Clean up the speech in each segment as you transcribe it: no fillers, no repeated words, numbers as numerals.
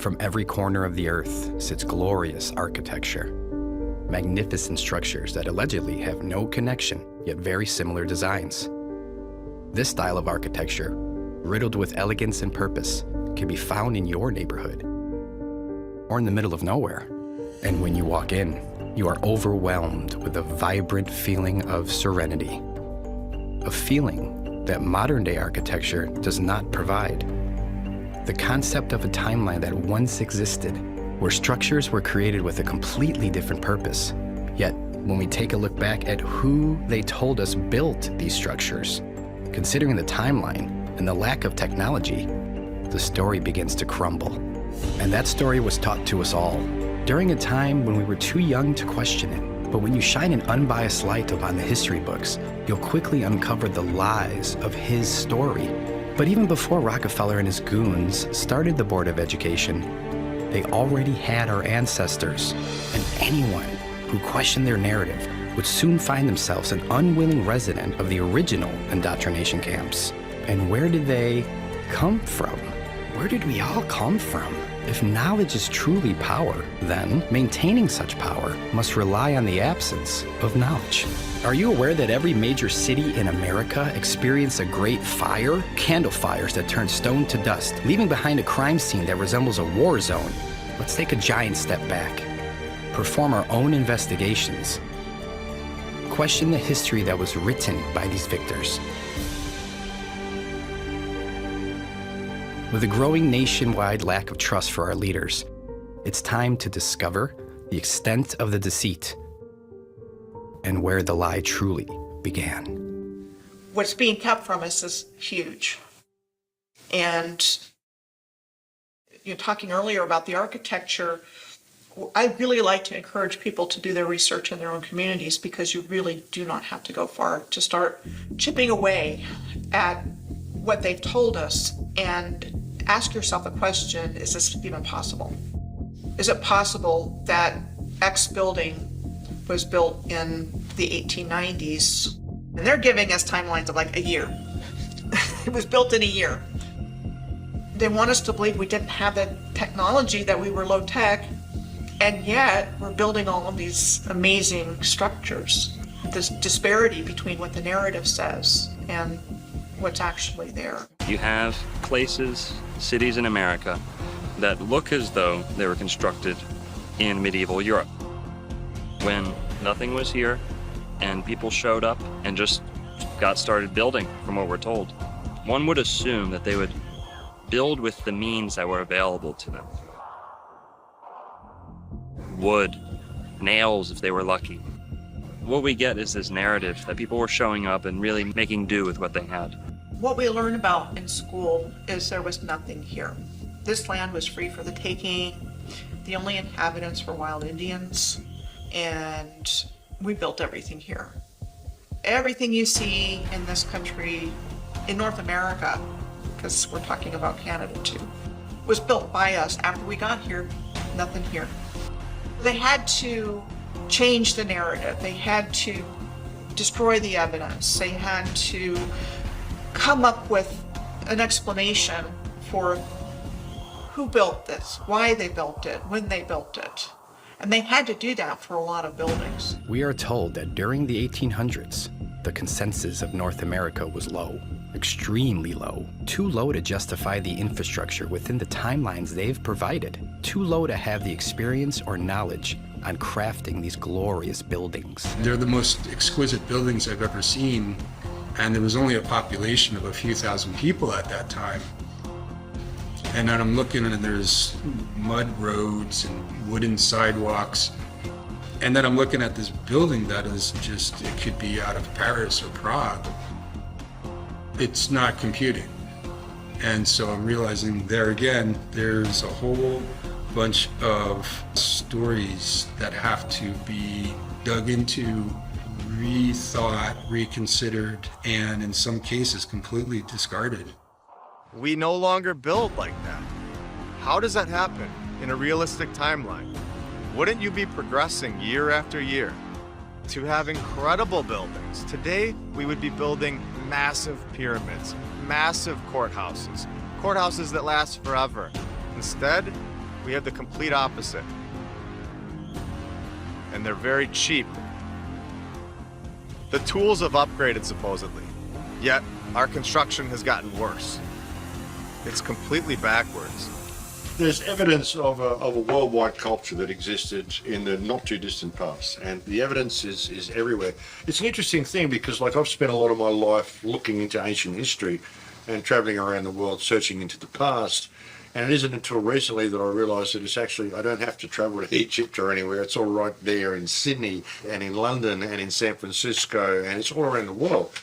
From every corner of the earth sits glorious architecture. Magnificent structures that allegedly have no connection, yet very similar designs. This style of architecture, riddled with elegance and purpose, can be found in your neighborhood or in the middle of nowhere. And when you walk in, you are overwhelmed with a vibrant feeling of serenity, a feeling that modern-day architecture does not provide. The concept of a timeline that once existed, where structures were created with a completely different purpose. Yet, when we take a look back at who they told us built these structures, considering the timeline and the lack of technology, the story begins to crumble. And that story was taught to us all during a time when we were too young to question it. But when you shine an unbiased light upon the history books, you'll quickly uncover the lies of his story. But even before Rockefeller and his goons started the Board of Education, they already had our ancestors, and anyone who questioned their narrative would soon find themselves an unwilling resident of the original indoctrination camps. And where did they come from? Where did we all come from? If knowledge is truly power, then maintaining such power must rely on the absence of knowledge. Are you aware that every major city in America experienced a great fire? Candle fires that turned stone to dust, leaving behind a crime scene that resembles a war zone. Let's take a giant step back, perform our own investigations, question the history that was written by these victors. With a growing nationwide lack of trust for our leaders, it's time to discover the extent of the deceit and where the lie truly began. What's being kept from us is huge. And you're talking earlier about the architecture. I really like to encourage people to do their research in their own communities, because you really do not have to go far to start chipping away at what they've told us and ask yourself a question: is this even possible? Is it possible that X building was built in the 1890s? And they're giving us timelines of like a year. It was built in a year. They want us to believe we didn't have the technology, that we were low tech, and yet we're building all of these amazing structures. This disparity between what the narrative says and what's actually there. You have places, cities in America that look as though they were constructed in medieval Europe, when nothing was here and people showed up and just got started building, from what we're told. One would assume that they would build with the means that were available to them. Wood, nails if they were lucky. What we get is this narrative that people were showing up and really making do with what they had. What we learn about in school is there was nothing here. This land was free for the taking. The only inhabitants were wild Indians, and we built everything here. Everything you see in this country, in North America, because we're talking about Canada too, was built by us. After we got here, nothing here. They had to change the narrative. They had to destroy the evidence. They had to come up with an explanation for who built this, why they built it, when they built it. And they had to do that for a lot of buildings. We are told that during the 1800s, the consensus of North America was low, extremely low, too low to justify the infrastructure within the timelines they've provided, too low to have the experience or knowledge on crafting these glorious buildings. They're the most exquisite buildings I've ever seen, and there was only a population of a few thousand people at that time. And then I'm looking and there's mud roads and wooden sidewalks. And then I'm looking at this building that is just, it could be out of Paris or Prague. It's not computing. And so I'm realizing there again, there's a whole bunch of stories that have to be dug into, rethought, reconsidered, and in some cases completely discarded. We no longer build like that. How does that happen in a realistic timeline? Wouldn't you be progressing year after year to have incredible buildings? Today, we would be building massive pyramids, massive courthouses that last forever. Instead, We have the complete opposite. And they're very cheap. The tools have upgraded supposedly, yet our construction has gotten worse. It's completely backwards. There's evidence of a worldwide culture that existed in the not too distant past, and the evidence is everywhere. It's an interesting thing because, like, I've spent a lot of my life looking into ancient history and traveling around the world searching into the past. And it isn't until recently that I realised that it's actually, I don't have to travel to Egypt or anywhere. It's all right there in Sydney and in London and in San Francisco, and it's all around the world.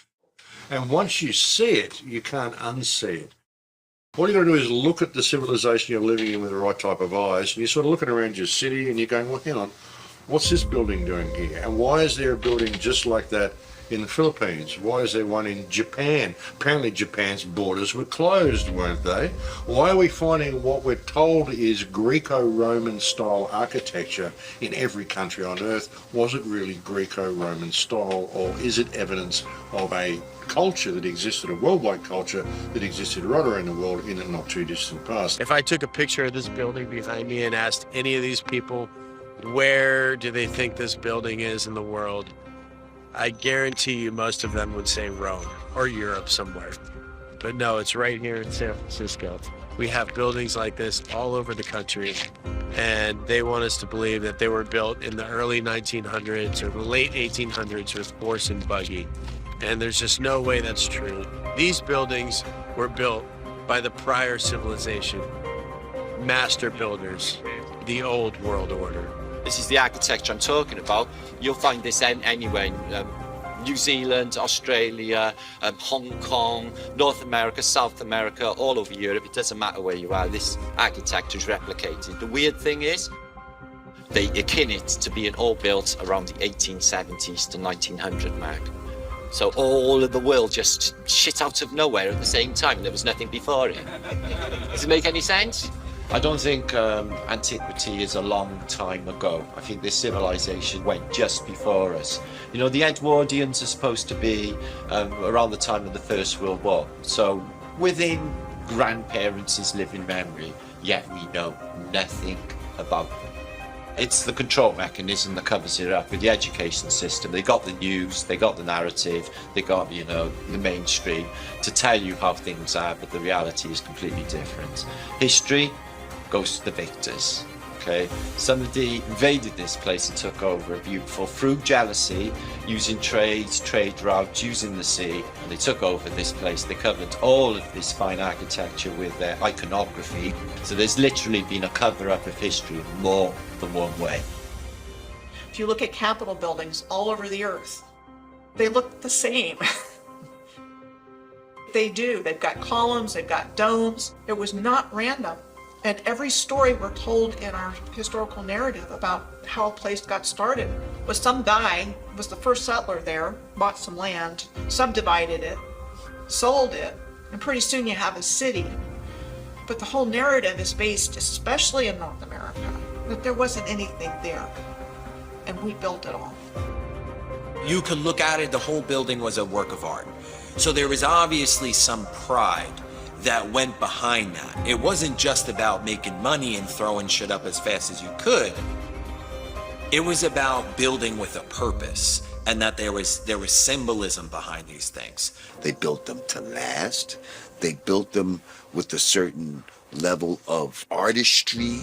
And once you see it, you can't unsee it. All you got to do is look at the civilization you're living in with the right type of eyes, and you're sort of looking around your city and you're going, well, hang on, what's this building doing here? And why is there a building just like that in the Philippines? Why is there one in Japan? Apparently Japan's borders were closed, weren't they? Why are we finding what we're told is Greco-Roman style architecture in every country on earth? Was it really Greco-Roman style, or is it evidence of a culture that existed, a worldwide culture that existed right around the world in the not too distant past? If I took a picture of this building behind me and asked any of these people, where do they think this building is in the world? I guarantee you most of them would say Rome or Europe somewhere. But no, it's right here in San Francisco. We have buildings like this all over the country, and they want us to believe that they were built in the early 1900s or the late 1800s with horse and buggy. And there's just no way that's true. These buildings were built by the prior civilization, master builders, the old world order. This is the architecture I'm talking about. You'll find this anywhere in New Zealand, Australia, Hong Kong, North America, South America, all over Europe. It doesn't matter where you are, this architecture is replicated. The weird thing is, they akin it to being all built around the 1870s to 1900 mark. So all of the world just shit out of nowhere at the same time. There was nothing before it. Does it make any sense? I don't think antiquity is a long time ago. I think this civilization went just before us. You know, the Edwardians are supposed to be around the time of the First World War. So within grandparents' living memory, yet we know nothing about them. It's the control mechanism that covers it up with the education system. They got the news, they got the narrative, they got, you know, the mainstream to tell you how things are, but the reality is completely different. History goes to the victors, okay? Somebody invaded this place and took over a beautiful, through jealousy, using trade routes, using the sea, and they took over this place. They covered all of this fine architecture with their iconography. So there's literally been a cover-up of history more than one way. If you look at Capitol buildings all over the earth, they look the same. They do. They've got columns, they've got domes. It was not random. And every story we're told in our historical narrative about how a place got started was some guy was the first settler there, bought some land, subdivided it, sold it, and pretty soon you have a city. But the whole narrative is based, especially in North America, that there wasn't anything there, and we built it all. You could look at it, the whole building was a work of art. So there was obviously some pride that went behind that. It wasn't just about making money and throwing shit up as fast as you could. It was about building with a purpose, and that there was symbolism behind these things. They built them to last. They built them with a certain level of artistry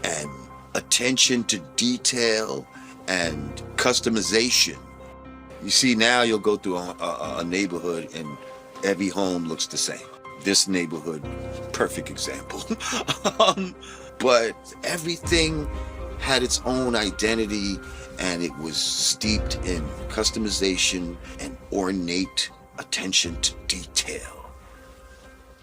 and attention to detail and customization. You see, now you'll go through a neighborhood and every home looks the same. This neighborhood, perfect example. But everything had its own identity, and it was steeped in customization and ornate attention to detail.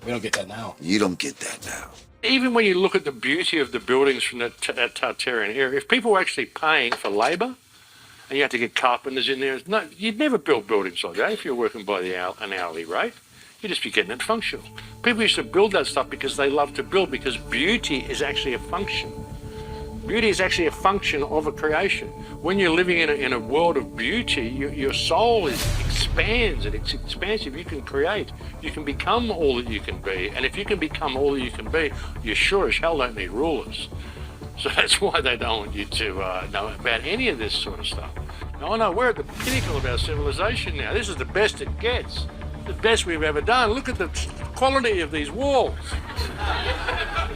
We don't get that now. You don't get that now. Even when you look at the beauty of the buildings from that Tartarian era, if people were actually paying for labour, and you had to get carpenters in there, you'd never build buildings like that if you're working by an hourly rate. You'd just be getting it functional. People used to build that stuff because they love to build, because beauty is actually a function. Beauty is actually a function of a creation. When you're living in a world of beauty, your soul is expands and it's expansive. You can create. You can become all that you can be. And if you can become all that you can be, you sure as hell don't need rulers. So that's why they don't want you to know about any of this sort of stuff. No, no, we're at the pinnacle of our civilization now. This is the best it gets. The best we've ever done. Look at the quality of these walls.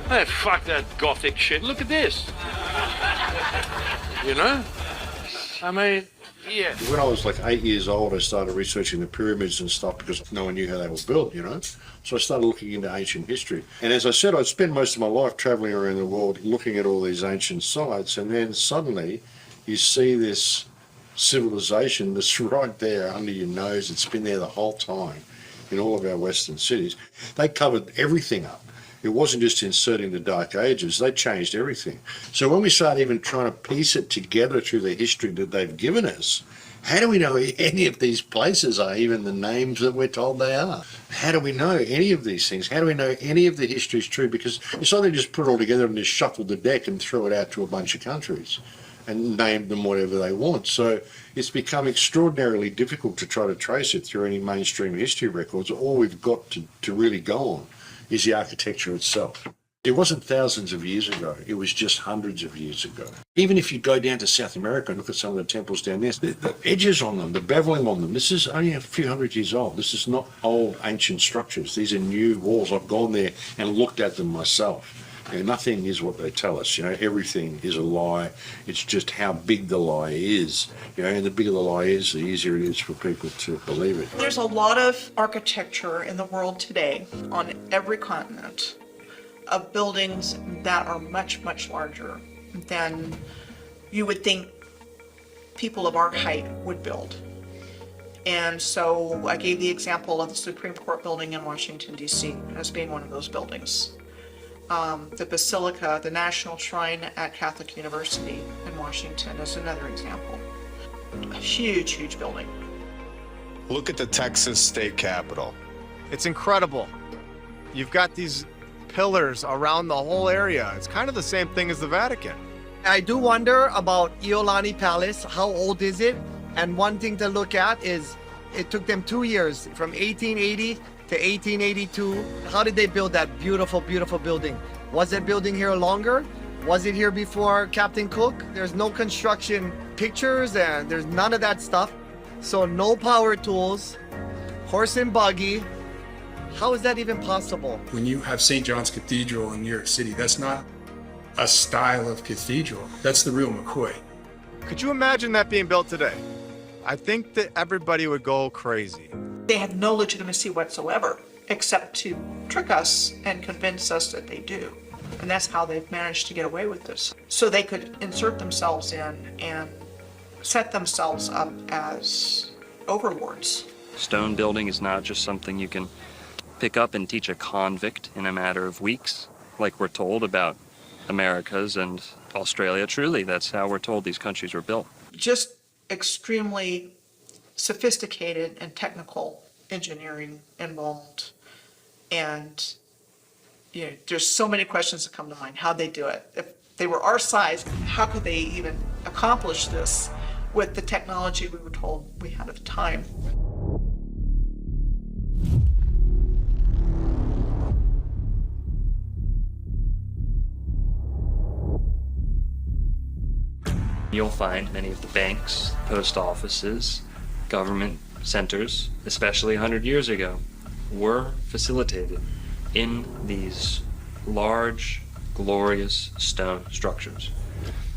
Hey, fuck that Gothic shit. Look at this. You know? I mean, yeah. When I was like 8 years old, I started researching the pyramids and stuff because no one knew how they were built, you know? So I started looking into ancient history. And as I said, I'd spent most of my life traveling around the world looking at all these ancient sites, and then suddenly you see this civilization that's right there under your nose. It's been there the whole time in all of our Western cities. They covered everything up. It wasn't just inserting the Dark Ages, they changed everything. So when we start even trying to piece it together through the history that they've given us, how do we know any of these places are even the names that we're told they are? How do we know any of these things? How do we know any of the history is true? Because it's not they just put it all together and just shuffle the deck and throw it out to a bunch of countries and name them whatever they want. So it's become extraordinarily difficult to try to trace it through any mainstream history records. All we've got to really go on is the architecture itself. It wasn't thousands of years ago, it was just hundreds of years ago. Even if you go down to South America and look at some of the temples down there, the edges on them, the beveling on them, this is only a few hundred years old. This is not old ancient structures. These are new walls. I've gone there and looked at them myself. And nothing is what they tell us, you know, everything is a lie. It's just how big the lie is, you know, and the bigger the lie is, the easier it is for people to believe it. There's a lot of architecture in the world today on every continent of buildings that are much, much larger than you would think people of our height would build. And so I gave the example of the Supreme Court building in Washington, D.C. as being one of those buildings. The Basilica, the National Shrine at Catholic University in Washington is another example. A huge, huge building. Look at the Texas state capitol. It's incredible. You've got these pillars around the whole area. It's kind of the same thing as the Vatican. I do wonder about Iolani Palace. How old is it? And one thing to look at is it took them 2 years, from 1880 to 1882. How did they build that beautiful, beautiful building? Was it building here longer? Was it here before Captain Cook? There's no construction pictures and there's none of that stuff. So no power tools, horse and buggy. How is that even possible? When you have St. John's Cathedral in New York City, that's not a style of cathedral. That's the real McCoy. Could you imagine that being built today? I think that everybody would go crazy. They have no legitimacy whatsoever, except to trick us and convince us that they do. And that's how they've managed to get away with this. So they could insert themselves in and set themselves up as overlords. Stone building is not just something you can pick up and teach a convict in a matter of weeks, like we're told about Americas and Australia. Truly, that's how we're told these countries were built. Just extremely sophisticated and technical engineering involved. And you know, there's so many questions that come to mind. How'd they do it? If they were our size, how could they even accomplish this with the technology we were told we had at the time? You'll find many of the banks, post offices, government centers, especially 100 years ago, were facilitated in these large, glorious stone structures.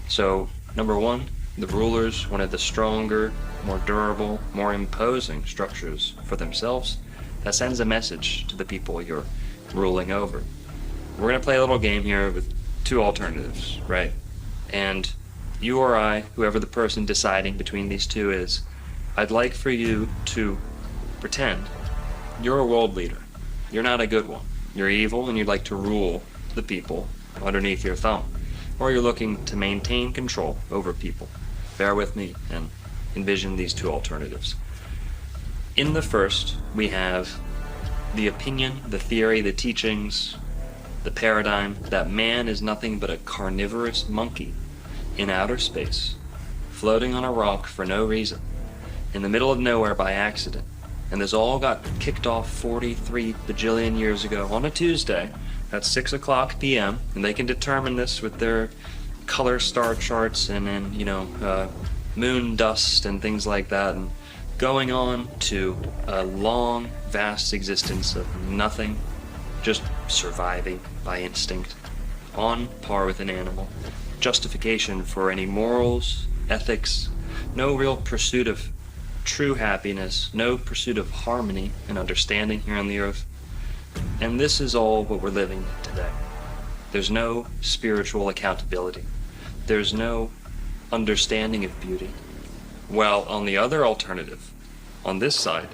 So, number one, the rulers wanted the stronger, more durable, more imposing structures for themselves. That sends a message to the people you're ruling over. We're going to play a little game here with two alternatives, right? And you or I, whoever the person deciding between these two is, I'd like for you to pretend you're a world leader. You're not a good one. You're evil and you'd like to rule the people underneath your thumb. Or you're looking to maintain control over people. Bear with me and envision these two alternatives. In the first, we have the opinion, the theory, the teachings, the paradigm that man is nothing but a carnivorous monkey in outer space, floating on a rock for no reason, in the middle of nowhere by accident. And this all got kicked off 43 bajillion years ago on a Tuesday at 6 o'clock p.m. And they can determine this with their color star charts and moon dust and things like that. And going on to a long, vast existence of nothing, just surviving by instinct, on par with an animal. Justification for any morals, ethics, no real pursuit of true happiness, no pursuit of harmony and understanding here on the earth. And this is all what we're living in today. There's no spiritual accountability. There's no understanding of beauty. Well, on the other alternative, on this side,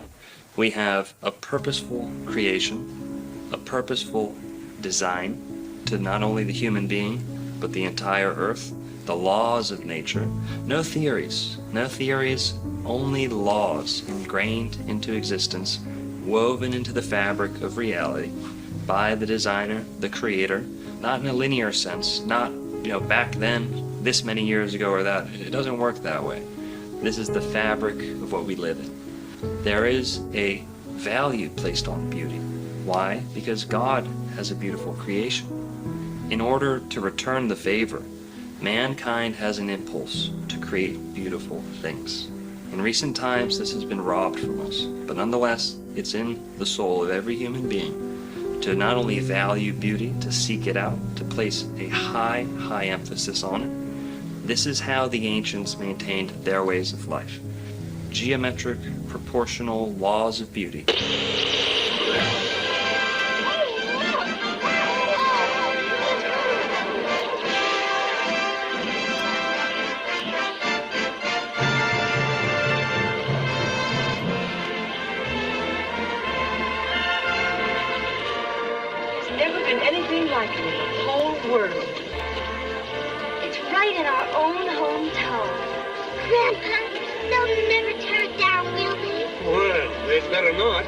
we have a purposeful creation, a purposeful design to not only the human being, but the entire earth, the laws of nature. No theories, only laws ingrained into existence, woven into the fabric of reality by the designer, the creator, not in a linear sense, not, back then, this many years ago or that. It doesn't work that way. This is the fabric of what we live in. There is a value placed on beauty. Why? Because God has a beautiful creation. In order to return the favor, mankind has an impulse to create beautiful things. In recent times, this has been robbed from us, but nonetheless, it's in the soul of every human being to not only value beauty, to seek it out, to place a high emphasis on it. This is how the ancients maintained their ways of life. Geometric, proportional laws of beauty. It's right in our own hometown. Grandpa, they'll never tear it down, will they? Well, they'd better not.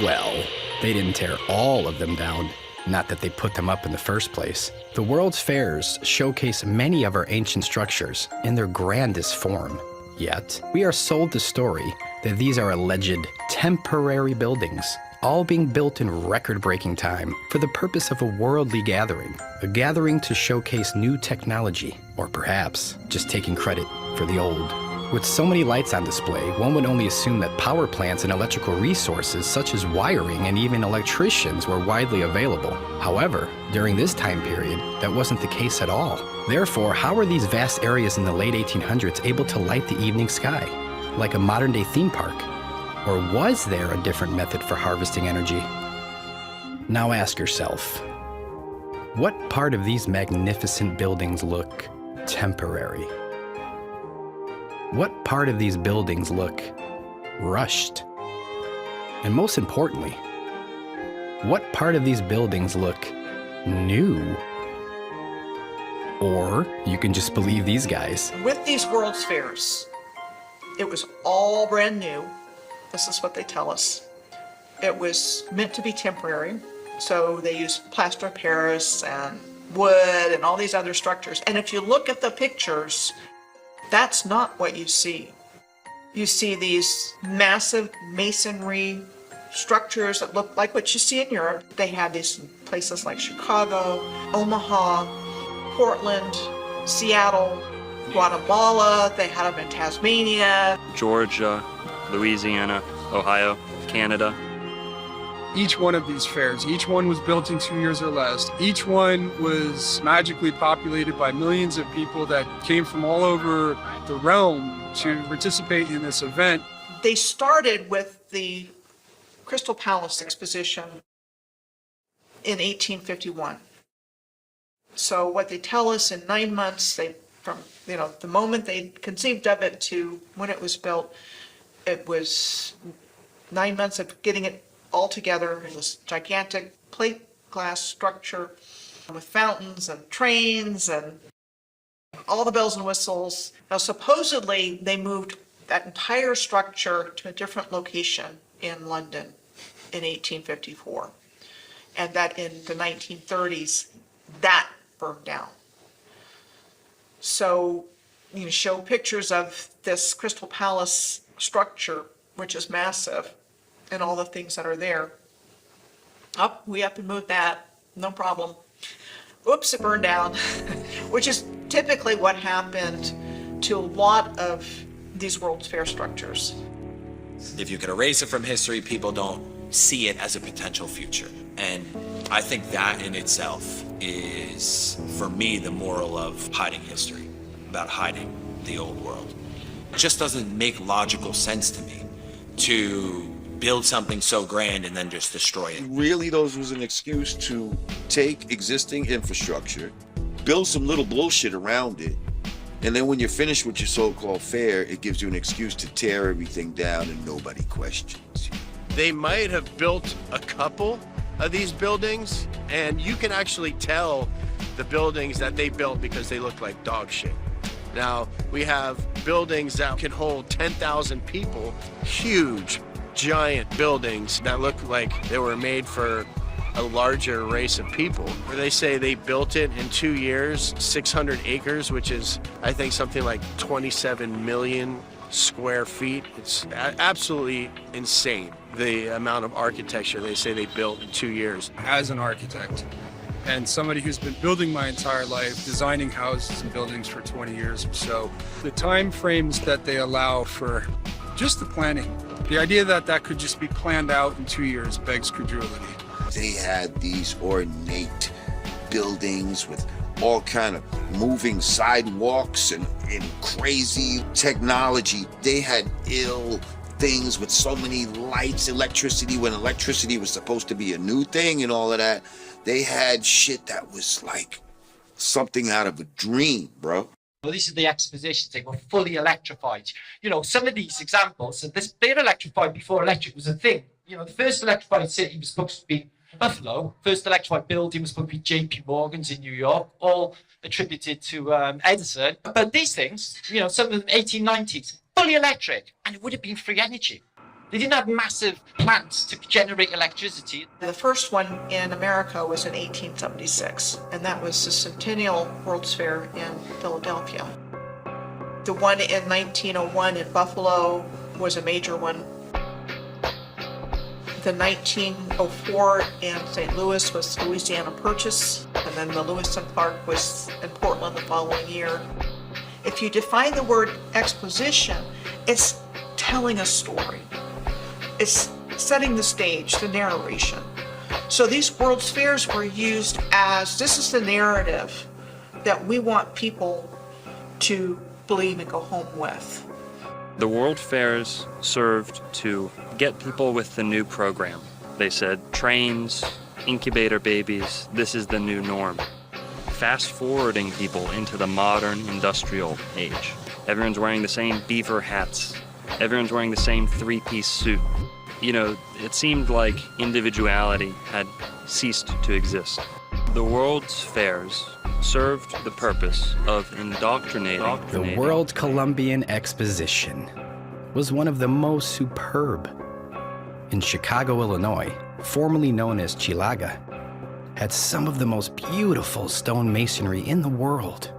Well, they didn't tear all of them down. Not that they put them up in the first place. The World's Fairs showcase many of our ancient structures in their grandest form. Yet, we are sold the story that these are alleged temporary buildings, all being built in record-breaking time for the purpose of a worldly gathering, a gathering to showcase new technology, or perhaps just taking credit for the old. With so many lights on display, one would only assume that power plants and electrical resources such as wiring and even electricians were widely available. However, during this time period, that wasn't the case at all. Therefore, how were these vast areas in the late 1800s able to light the evening sky, like a modern-day theme park? Or was there a different method for harvesting energy? Now ask yourself, what part of these magnificent buildings look temporary? What part of these buildings look rushed? And most importantly, what part of these buildings look new? Or you can just believe these guys. With these World's Fairs, it was all brand new. This is what they tell us. It was meant to be temporary, so they used plaster of Paris and wood and all these other structures. And if you look at the pictures, that's not what you see. You see these massive masonry structures that look like what you see in Europe. They had these in places like Chicago, Omaha, Portland, Seattle, Guatemala. They had them in Tasmania, Georgia, Louisiana, Ohio, Canada. Each one of these fairs, each one was built in 2 years or less. Each one was magically populated by millions of people that came from all over the realm to participate in this event. They started with the Crystal Palace exposition in 1851. So what they tell us in 9 months, from the moment they conceived of it to when it was built, it was 9 months of getting it all together in this gigantic plate glass structure with fountains and trains and all the bells and whistles. Now, supposedly, they moved that entire structure to a different location in London in 1854, and that in the 1930s, that burned down. So, show pictures of this Crystal Palace structure, which is massive, and all the things that are there. Oh, we have to move that, no problem. Oops, it burned down, which is typically what happened to a lot of these World's Fair structures. If you could erase it from history, people don't see it as a potential future. And I think that in itself is, for me, the moral of hiding history, about hiding the old world. It just doesn't make logical sense to me to build something so grand and then just destroy it. Really, those was an excuse to take existing infrastructure, build some little bullshit around it, and then when you're finished with your so-called fair, it gives you an excuse to tear everything down and nobody questions you. They might have built a couple of these buildings, and you can actually tell the buildings that they built because they look like dog shit. Now, we have buildings that can hold 10,000 people, huge, giant buildings that look like they were made for a larger race of people. Where they say they built it in 2 years, 600 acres, which is, I think, something like 27 million square feet. It's absolutely insane, the amount of architecture they say they built in 2 years. As an architect and somebody who's been building my entire life, designing houses and buildings for 20 years or so, the time frames that they allow for just the planning, the idea that that could just be planned out in 2 years begs credulity. They had these ornate buildings with all kind of moving sidewalks and crazy technology. They had ill things with so many lights, electricity, when electricity was supposed to be a new thing and all of that. They had shit that was like something out of a dream, bro. Well, these are the expositions. They were fully electrified. You know, some of these examples, so they're electrified before electric was a thing. You know, the first electrified city was supposed to be Buffalo. First electrified building was supposed to be JP Morgan's in New York, all attributed to Edison. But these things, you know, some of them 1890s, fully electric, and it would have been free energy. They didn't have massive plants to generate electricity. The first one in America was in 1876, and that was the Centennial World's Fair in Philadelphia. The one in 1901 in Buffalo was a major one. The 1904 in St. Louis was Louisiana Purchase, and then the Lewis and Clark was in Portland the following year. If you define the word exposition, it's telling a story. It's setting the stage, the narration. So these World's Fairs were used as, this is the narrative that we want people to believe and go home with. The World Fairs served to get people with the new program. They said, trains, incubator babies, this is the new norm. Fast forwarding people into the modern industrial age. Everyone's wearing the same beaver hats. Everyone's wearing the same three-piece suit. You know, it seemed like individuality had ceased to exist. The World's Fairs served the purpose of indoctrinating. The World Columbian Exposition was one of the most superb. In Chicago, Illinois, formerly known as Chilaga, had some of the most beautiful stone masonry in the world.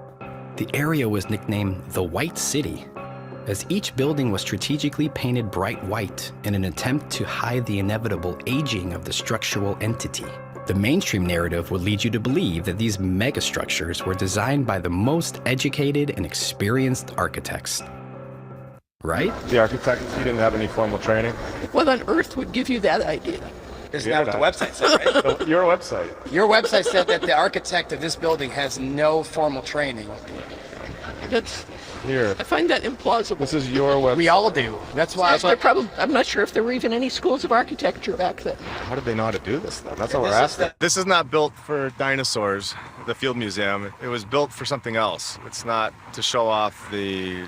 The area was nicknamed the White City, as each building was strategically painted bright white in an attempt to hide the inevitable aging of the structural entity. The mainstream narrative would lead you to believe that these megastructures were designed by the most educated and experienced architects. Right? The architect, he didn't have any formal training. What on earth would give you that idea? Isn't that what the website said, right? Your website. Your website said that the architect of this building has no formal training. That's... Here. I find that implausible. This is your website. We all do. That's why. I'm not sure if there were even any schools of architecture back then. How did they know how to do this, though? That's what we're asking. This is not built for dinosaurs, the Field Museum. It was built for something else. It's not to show off the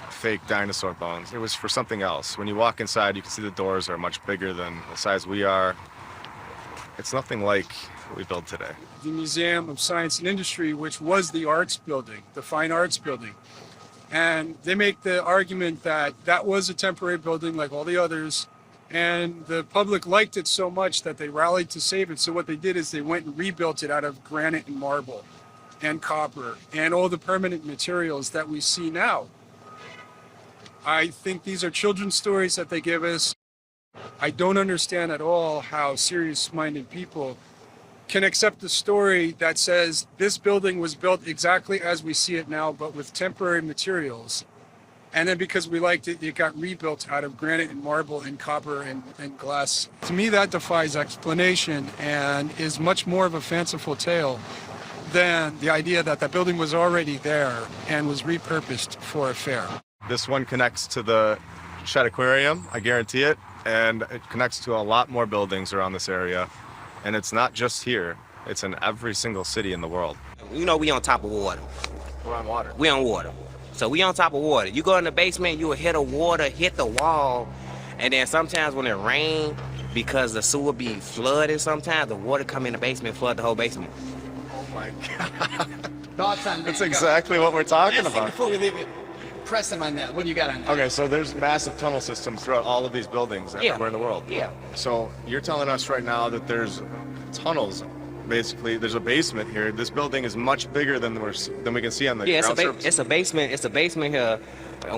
fake dinosaur bones. It was for something else. When you walk inside, you can see the doors are much bigger than the size we are. It's nothing like what we build today. The Museum of Science and Industry, which was the arts building, the fine arts building. And they make the argument that that was a temporary building like all the others, and the public liked it so much that they rallied to save it. So what they did is they went and rebuilt it out of granite and marble and copper and all the permanent materials that we see now. I think these are children's stories that they give us. I don't understand at all how serious-minded people can accept the story that says this building was built exactly as we see it now, but with temporary materials. And then because we liked it, it got rebuilt out of granite and marble and copper and glass. To me, that defies explanation and is much more of a fanciful tale than the idea that the building was already there and was repurposed for a fair. This one connects to the Shed Aquarium, I guarantee it, and it connects to a lot more buildings around this area. And it's not just here, it's in every single city in the world. You know we on top of water. We're on water. We on water. So we on top of water. You go in the basement, you will hit the water, hit the wall, and then sometimes when it rains, because the sewer be flooded sometimes, the water come in the basement, flood the whole basement. Oh my God. Thoughts on that? That's exactly what we're talking Last thing about. before we leave it, press him on that. What do you got on that? Okay, so there's massive tunnel systems throughout all of these buildings everywhere in the world. Yeah. So you're telling us right now that there's tunnels. Basically, there's a basement here. This building is much bigger than we can see on the ground surface. It's a basement. It's a basement here.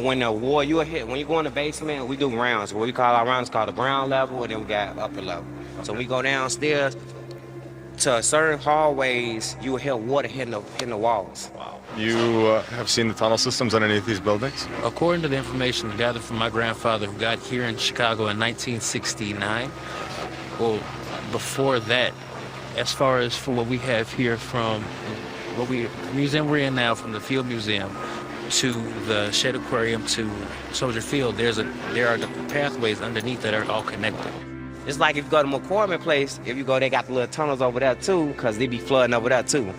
When the wall you hit, when you go in the basement, we do rounds. What we call our rounds called the ground level, and then we got upper level. So we go downstairs to certain hallways. You will hear water hitting the walls. Wow. You have seen the tunnel systems underneath these buildings? According to the information gathered from my grandfather, who got here in Chicago in 1969. Well, before that, as far as for what we have here from museum we're in now, from the Field Museum to the Shed Aquarium to Soldier Field, there are the pathways underneath that are all connected. It's like if you go to McCormick Place, if you go, they got the little tunnels over there too, because they be flooding over there too.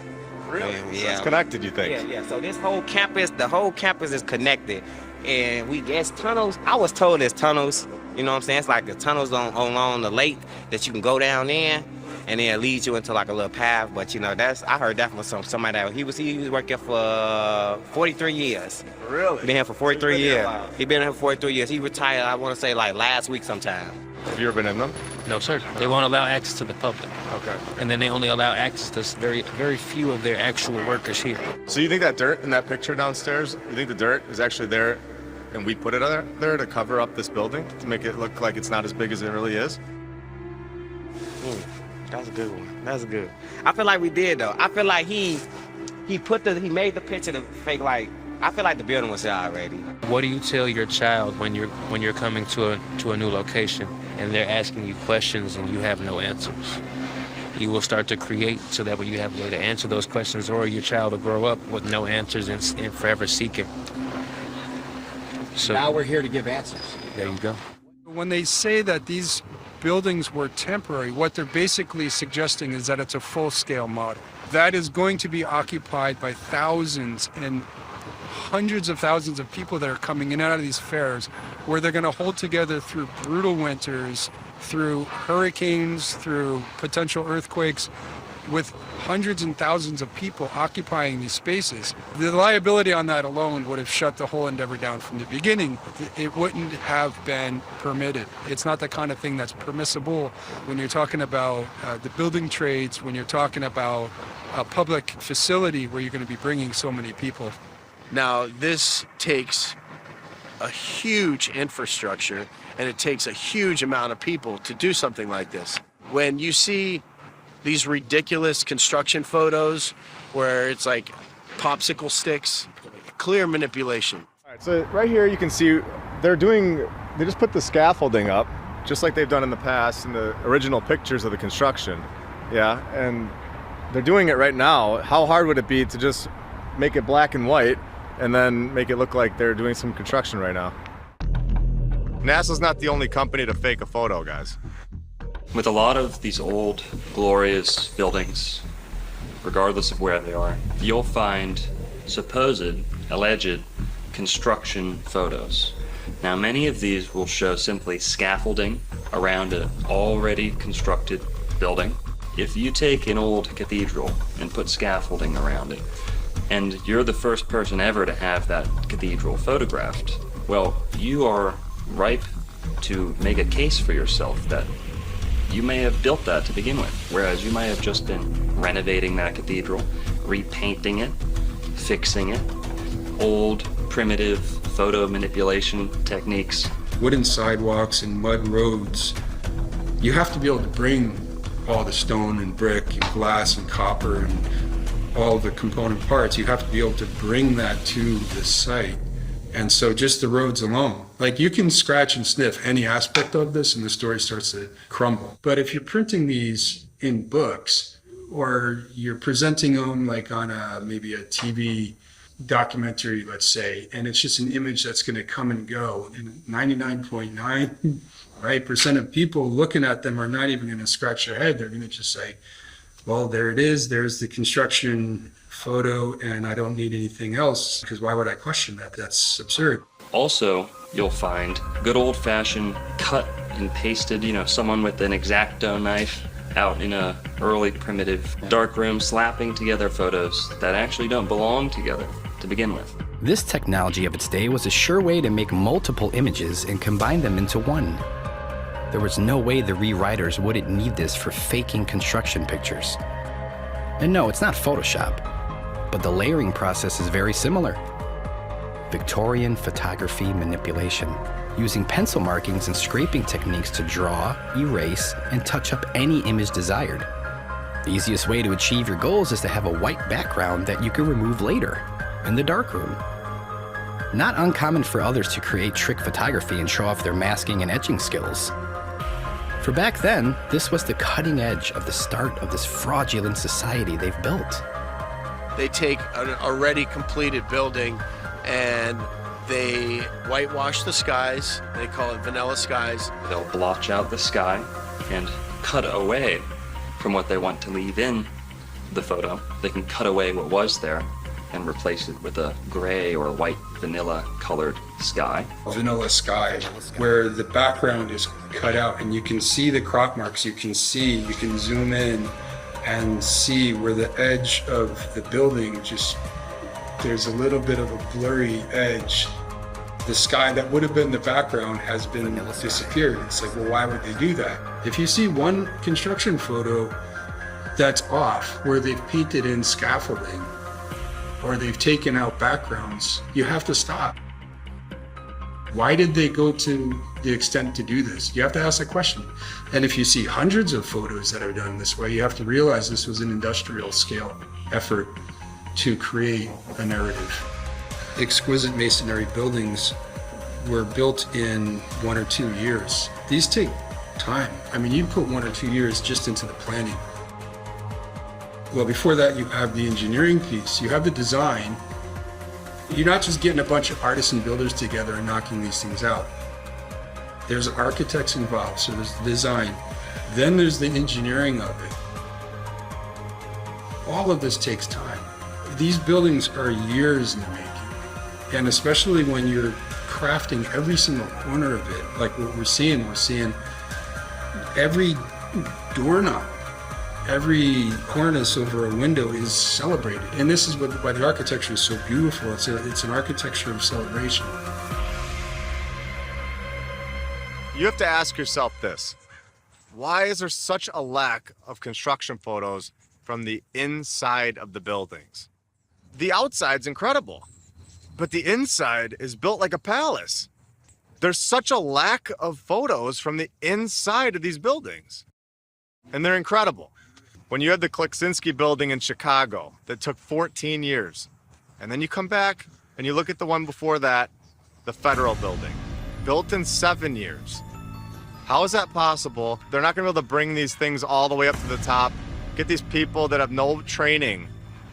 Really? Yeah. So it's connected, you think? Yeah. So this whole campus, the whole campus is connected. And there's tunnels. I was told there's tunnels, you know what I'm saying? It's like the tunnels along the lake that you can go down in, and then it leads you into like a little path. But you know, I heard that from somebody that he was working for 43 years. Really? Been here for 43 years. He been here for 43 years. He retired, I want to say, like last week sometime. Have you ever been in them? No, sir. They won't allow access to the public. Okay. And then they only allow access to very, very few of their actual workers here. So you think that dirt in that picture downstairs, you think the dirt is actually there and we put it there to cover up this building, to make it look like it's not as big as it really is? That's a good one. That's good. I feel like we did though. I feel like he made the picture to fake like, I feel like the building was there already. What do you tell your child when you're coming to a new location and they're asking you questions and you have no answers? You will start to create so that when you have a way to answer those questions, or your child will grow up with no answers and forever seeking. So now we're here to give answers. There you go. When they say that these buildings were temporary, what they're basically suggesting is that it's a full-scale model. That is going to be occupied by thousands and hundreds of thousands of people that are coming in and out of these fairs, where they're going to hold together through brutal winters, through hurricanes, through potential earthquakes, with hundreds and thousands of people occupying these spaces. The liability on that alone would have shut the whole endeavor down from the beginning. It wouldn't have been permitted. It's not the kind of thing that's permissible when you're talking about the building trades, when you're talking about a public facility where you're going to be bringing so many people. Now, this takes a huge infrastructure, and it takes a huge amount of people to do something like this. When you see these ridiculous construction photos where it's like popsicle sticks, clear manipulation. All right, so right here you can see they just put the scaffolding up, just like they've done in the past in the original pictures of the construction. Yeah, and they're doing it right now. How hard would it be to just make it black and white and then make it look like they're doing some construction right now? NASA's not the only company to fake a photo, guys. With a lot of these old, glorious buildings, regardless of where they are, you'll find supposed, alleged construction photos. Now, many of these will show simply scaffolding around an already constructed building. If you take an old cathedral and put scaffolding around it, and you're the first person ever to have that cathedral photographed, well, you are ripe to make a case for yourself that you may have built that to begin with, whereas you might have just been renovating that cathedral, repainting it, fixing it. Old primitive photo manipulation techniques. Wooden sidewalks and mud roads, you have to be able to bring all the stone and brick and glass and copper and all the component parts. You have to be able to bring that to the site. And so just the roads alone, like you can scratch and sniff any aspect of this and the story starts to crumble. But if you're printing these in books or you're presenting them like on maybe a TV documentary, let's say, and it's just an image that's going to come and go, and 99.9% of people looking at them are not even going to scratch their head. They're going to just say, well, there it is. There's the construction photo, and I don't need anything else, because why would I question that? That's absurd. Also, you'll find good old-fashioned cut and pasted, someone with an X-Acto knife out in a early primitive darkroom slapping together photos that actually don't belong together to begin with. This technology of its day was a sure way to make multiple images and combine them into one. There was no way the rewriters wouldn't need this for faking construction pictures. And no, it's not Photoshop, but the layering process is very similar. Victorian photography manipulation, using pencil markings and scraping techniques to draw, erase, and touch up any image desired. The easiest way to achieve your goals is to have a white background that you can remove later in the darkroom. Not uncommon for others to create trick photography and show off their masking and etching skills. For back then, this was the cutting edge of the start of this fraudulent society they've built. They take an already completed building and they whitewash the skies. They call it vanilla skies. They'll blotch out the sky and cut away from what they want to leave in the photo. They can cut away what was there and replace it with a gray or white vanilla colored sky. Vanilla sky, where the background is cut out and you can see the crop marks, you can zoom in and see where the edge of the building there's a little bit of a blurry edge. The sky that would have been the background has been disappeared. It's like, well, why would they do that? If you see one construction photo that's off, where they've painted in scaffolding, or they've taken out backgrounds, you have to stop. Why did they go to the extent to do this? You have to ask that question. And if you see hundreds of photos that are done this way, you have to realize this was an industrial scale effort to create a narrative. Exquisite masonry buildings were built in 1 or 2 years. These take time. I mean, you put 1 or 2 years just into the planning. Well, before that, you have the engineering piece, you have the design. You're not just getting a bunch of artists and builders together and knocking these things out. There's architects involved, so there's the design. Then there's the engineering of it. All of this takes time. These buildings are years in the making. And especially when you're crafting every single corner of it, like what we're seeing every doorknob, every cornice over a window is celebrated. And this is why the architecture is so beautiful. It's an architecture of celebration. You have to ask yourself this. Why is there such a lack of construction photos from the inside of the buildings? The outside's incredible, but the inside is built like a palace. There's such a lack of photos from the inside of these buildings, and they're incredible. When you had the Kleksinski building in Chicago that took 14 years, and then you come back and you look at the one before that, the Federal building, built in 7 years. How is that possible? They're not gonna be able to bring these things all the way up to the top, get these people that have no training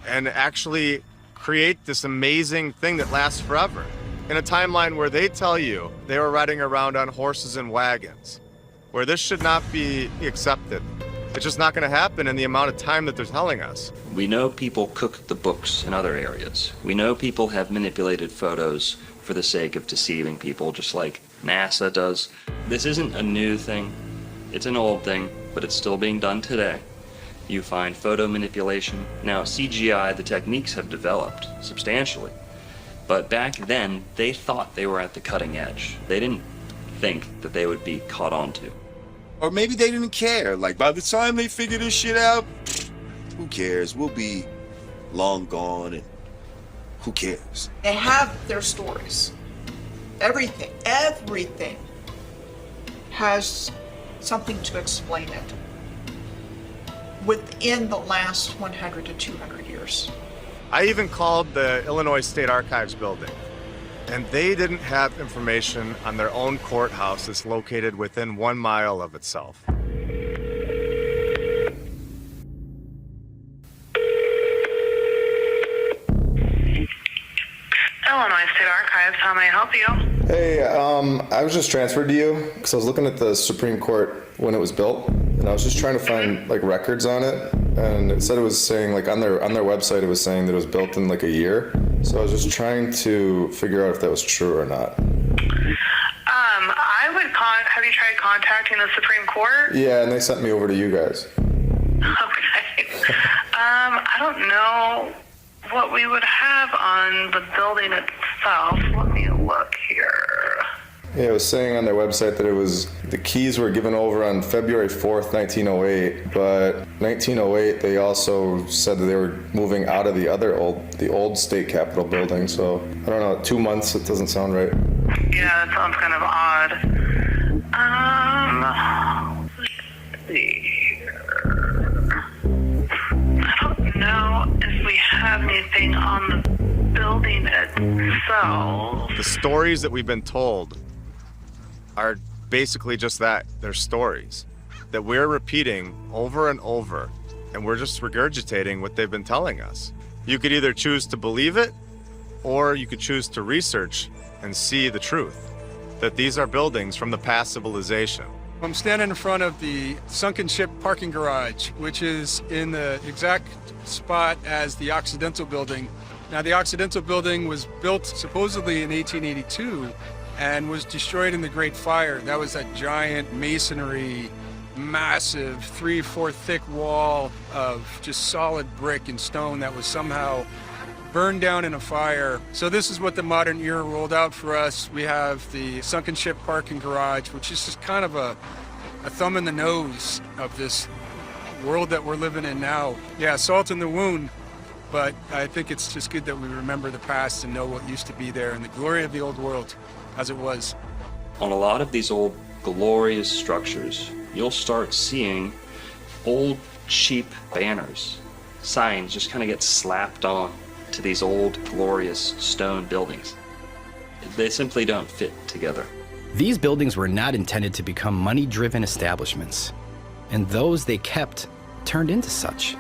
and actually create this amazing thing that lasts forever. In a timeline where they tell you they were riding around on horses and wagons, where this should not be accepted. It's just not gonna happen in the amount of time that they're telling us. We know people cooked the books in other areas. We know people have manipulated photos for the sake of deceiving people, just like NASA does. This isn't a new thing. It's an old thing, but it's still being done today. You find photo manipulation. Now, CGI, the techniques have developed substantially. But back then, they thought they were at the cutting edge. They didn't think that they would be caught onto. Or maybe they didn't care. Like, by the time they figure this shit out, who cares? We'll be long gone, and Who cares? They have their stories. Everything has something to explain it within the last 100 to 200 years. I even called the Illinois State Archives building, and they didn't have information on their own courthouse that's located within 1 mile of itself. Illinois State Archives, how may I help you? Hey, I was just transferred to you because I was looking at the Supreme Court when it was built, and I was just trying to find like records on it, and it said it was saying like on their website it was saying that it was built in like a year. So I was just trying to figure out if that was true or not. I would have you tried contacting the Supreme Court? Yeah, and they sent me over to you guys. Okay. I don't know what we would have on the building itself. Let me look here. Yeah, it was saying on their website that it was the keys were given over on February 4th, 1908, but 1908 they also said that they were moving out of the old state capitol building. So I don't know, 2 months, it doesn't sound right. Yeah, that sounds kind of odd. Let's see here. I don't know if we have anything on the building itself. The stories that we've been told are basically just that. They're stories that we're repeating over and over, and we're just regurgitating what they've been telling us. You could either choose to believe it, or you could choose to research and see the truth, that these are buildings from the past civilization. I'm standing in front of the sunken ship parking garage, which is in the exact spot as the Occidental building. Now, the Occidental building was built supposedly in 1882 and was destroyed in the Great Fire. That was that giant masonry, massive 3-4 thick wall of just solid brick and stone that was somehow burned down in a fire. So this is what the modern era rolled out for us. We have the sunken ship parking garage, which is just kind of a thumb in the nose of this world that we're living in now. Yeah, salt in the wound, but I think it's just good that we remember the past and know what used to be there and the glory of the old world as it was. On a lot of these old glorious structures, you'll start seeing old cheap banners, signs just kind of get slapped on to these old glorious stone buildings. They simply don't fit together. These buildings were not intended to become money-driven establishments, and those they kept turned into such.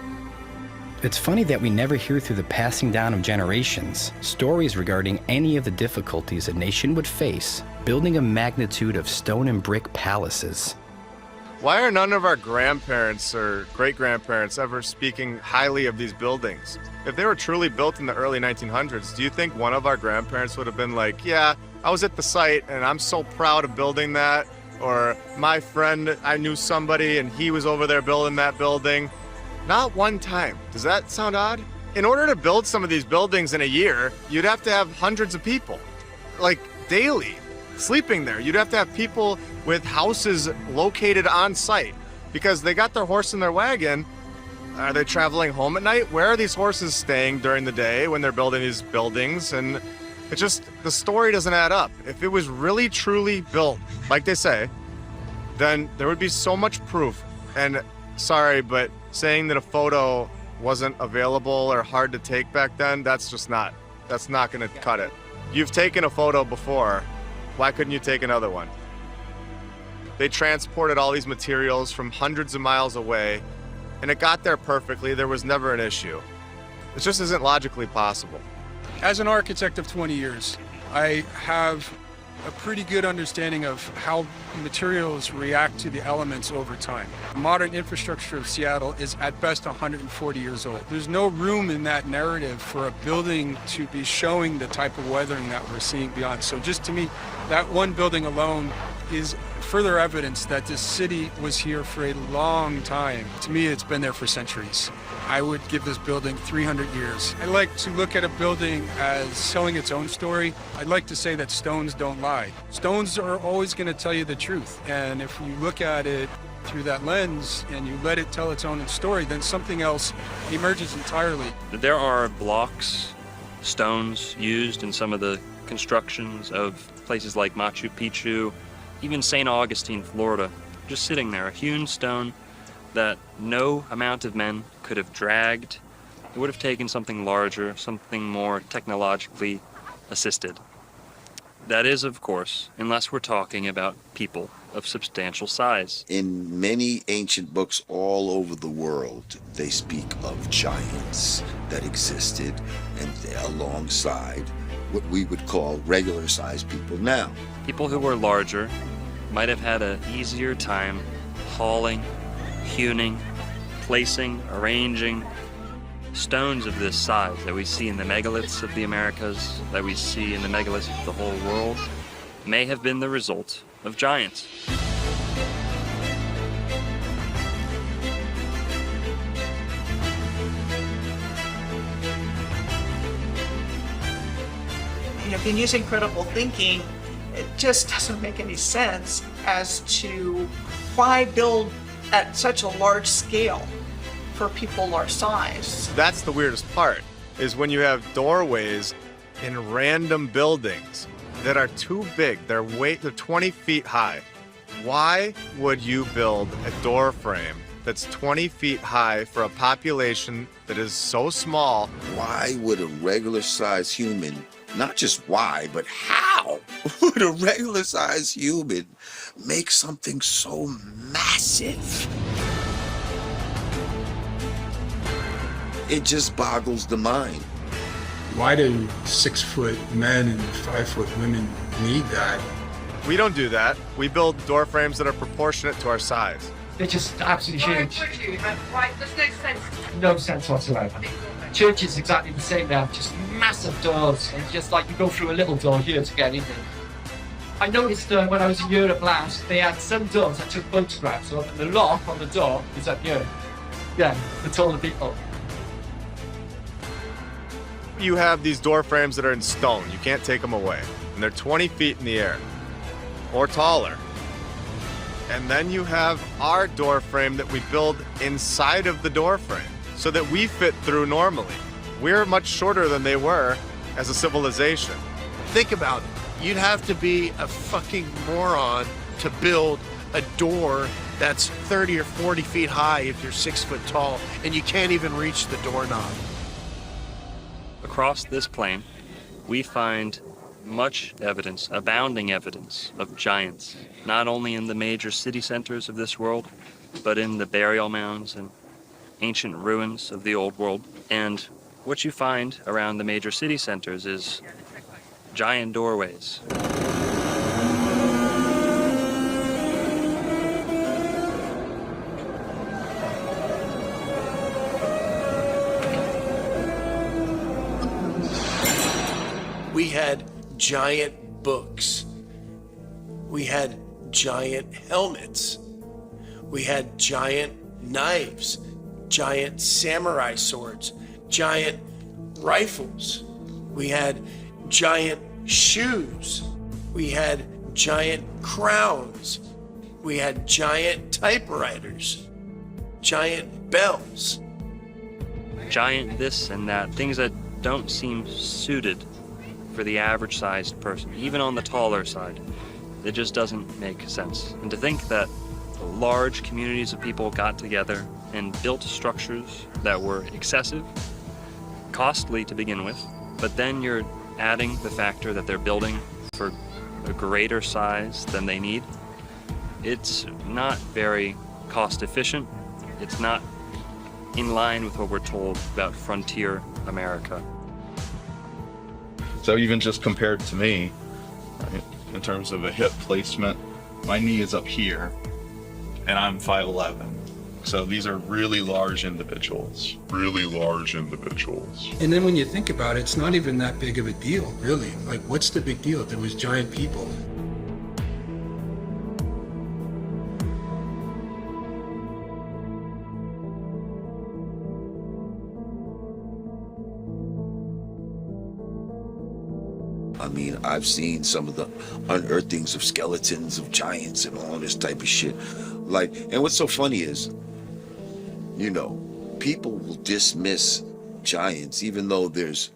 It's funny that we never hear through the passing down of generations stories regarding any of the difficulties a nation would face building a magnitude of stone and brick palaces. Why are none of our grandparents or great-grandparents ever speaking highly of these buildings? If they were truly built in the early 1900s, do you think one of our grandparents would have been like, yeah, I was at the site and I'm so proud of building that? Or my friend, I knew somebody and he was over there building that building? Not one time. Does that sound odd? In order to build some of these buildings in a year, you'd have to have hundreds of people, like daily, sleeping there. You'd have to have people with houses located on site because they got their horse and their wagon. Are they traveling home at night? Where are these horses staying during the day when they're building these buildings? And it's just, the story doesn't add up. If it was really truly built, like they say, then there would be so much proof. And sorry, but saying that a photo wasn't available or hard to take back then, that's not gonna cut it. You've taken a photo before. Why couldn't you take another one? They transported all these materials from hundreds of miles away, and it got there perfectly. There was never an issue. It just isn't logically possible. As an architect of 20 years, I have a pretty good understanding of how materials react to the elements over time. The modern infrastructure of Seattle is at best 140 years old. There's no room in that narrative for a building to be showing the type of weathering that we're seeing beyond. So just to me, that one building alone is further evidence that this city was here for a long time. To me, it's been there for centuries. I would give this building 300 years. I like to look at a building as telling its own story. I'd like to say that stones don't lie. Stones are always going to tell you the truth. And if you look at it through that lens and you let it tell its own story, then something else emerges entirely. There are blocks stones used in some of the constructions of places like Machu Picchu, even St. Augustine, Florida, just sitting there, a hewn stone that no amount of men could have dragged. It would have taken something larger, something more technologically assisted. That is, of course, unless we're talking about people of substantial size. In many ancient books all over the world, they speak of giants that existed and alongside what we would call regular-sized people now. People who were larger might have had an easier time hauling, hewing, placing, arranging stones of this size that we see in the megaliths of the Americas, that we see in the megaliths of the whole world, may have been the result of giants. If you're using critical thinking, it just doesn't make any sense as to why build at such a large scale for people our size. That's the weirdest part, is when you have doorways in random buildings that are too big. They're 20 feet high. Why would you build a door frame that's 20 feet high for a population that is so small? Why would a regular-sized human, not just why, but how would a regular-sized human make something so massive? It just boggles the mind. Why do 6-foot men and 5-foot women need that? We don't do that. We build door frames that are proportionate to our size. They're just absolutely huge. Right, there's no sense. No sense whatsoever. Church is exactly the same now, just massive doors, and just like you go through a little door here to get in there. I noticed when I was in Europe last, they had some doors I took photographs of, and the lock on the door is up here. Yeah, for taller people. You have these door frames that are in stone. You can't take them away. And they're 20 feet in the air or taller. And then you have our door frame that we build inside of the door frame so that we fit through normally. We're much shorter than they were as a civilization. Think about it. You'd have to be a fucking moron to build a door that's 30 or 40 feet high if you're 6 foot tall, and you can't even reach the doorknob. Across this plain, we find much evidence, abounding evidence of giants, not only in the major city centers of this world, but in the burial mounds and ancient ruins of the old world. And what you find around the major city centers is giant doorways. We had giant books. We had giant helmets. We had giant knives, giant samurai swords, giant rifles. We had giant shoes. We had giant crowns. We had giant typewriters, giant bells. Giant this and that, things that don't seem suited for the average sized person, even on the taller side. It just doesn't make sense. And to think that large communities of people got together and built structures that were excessive, costly to begin with, but then you're adding the factor that they're building for a greater size than they need. It's not very cost efficient. It's not in line with what we're told about frontier America. So even just compared to me, right, in terms of a hip placement, my knee is up here and I'm 5'11". So these are really large individuals. Really large individuals. And then when you think about it, it's not even that big of a deal, really. Like, what's the big deal if there was giant people? I mean, I've seen some of the unearthings of skeletons of giants and all this type of shit. Like, and what's so funny is, you know, people will dismiss giants even though there's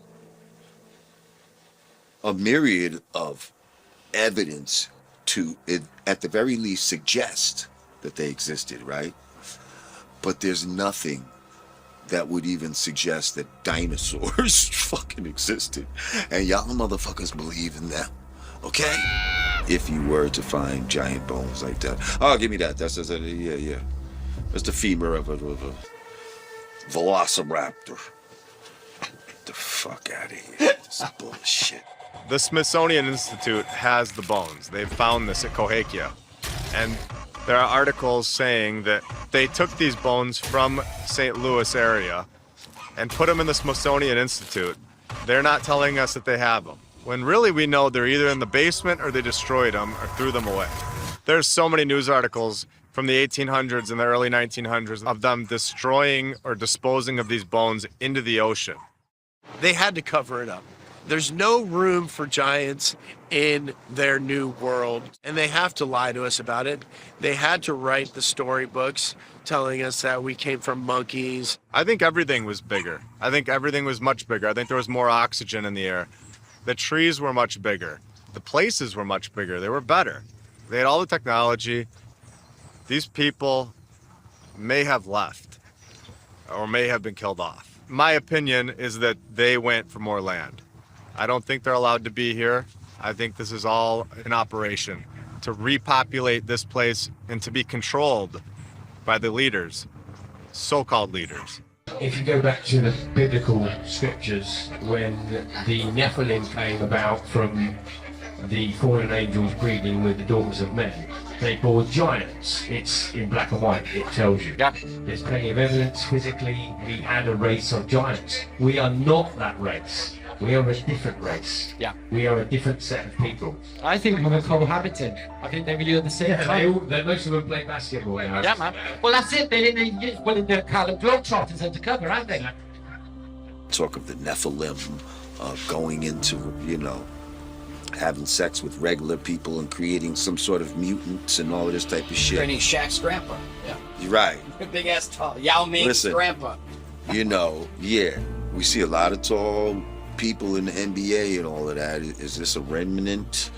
a myriad of evidence to, at the very least, suggest that they existed, right? But there's nothing that would even suggest that dinosaurs fucking existed. And y'all motherfuckers believe in them, okay? If you were to find giant bones like that. Oh, give me that. That's yeah. That's the femur of a velociraptor. Get the fuck out of here. This is bullshit. The Smithsonian Institute has the bones. They've found this at Cahokia. And there are articles saying that they took these bones from St. Louis area and put them in the Smithsonian Institute. They're not telling us that they have them, when really we know they're either in the basement or they destroyed them or threw them away. There's so many news articles from the 1800s and the early 1900s of them destroying or disposing of these bones into the ocean. They had to cover it up. There's no room for giants in their new world, and they have to lie to us about it. They had to write the storybooks telling us that we came from monkeys. I think everything was bigger. I think everything was much bigger. I think there was more oxygen in the air. The trees were much bigger. The places were much bigger. They were better. They had all the technology. These people may have left or may have been killed off. My opinion is that they went for more land. I don't think they're allowed to be here. I think this is all an operation to repopulate this place and to be controlled by the leaders, so-called leaders. If you go back to the biblical scriptures, when the Nephilim came about from the fallen angels breeding with the daughters of men, they bore giants. It's in black and white, it tells you. Yeah. There's plenty of evidence physically. We had a race of giants. We are not that race. We are a different race. Yeah. We are a different set of people. I think we were cohabiting. I think they were doing the same time. Most of them play basketball now. Yeah, man. Well, that's it. They're in the Harlem Globetrotters undercover, aren't they? Talk of the Nephilim going into, having sex with regular people and creating some sort of mutants and all of this type of shit. Training Shaq's grandpa. Yeah. You're right. Big ass tall. Yao Ming's grandpa. We see a lot of tall people in the NBA and all of that. Is this a remnant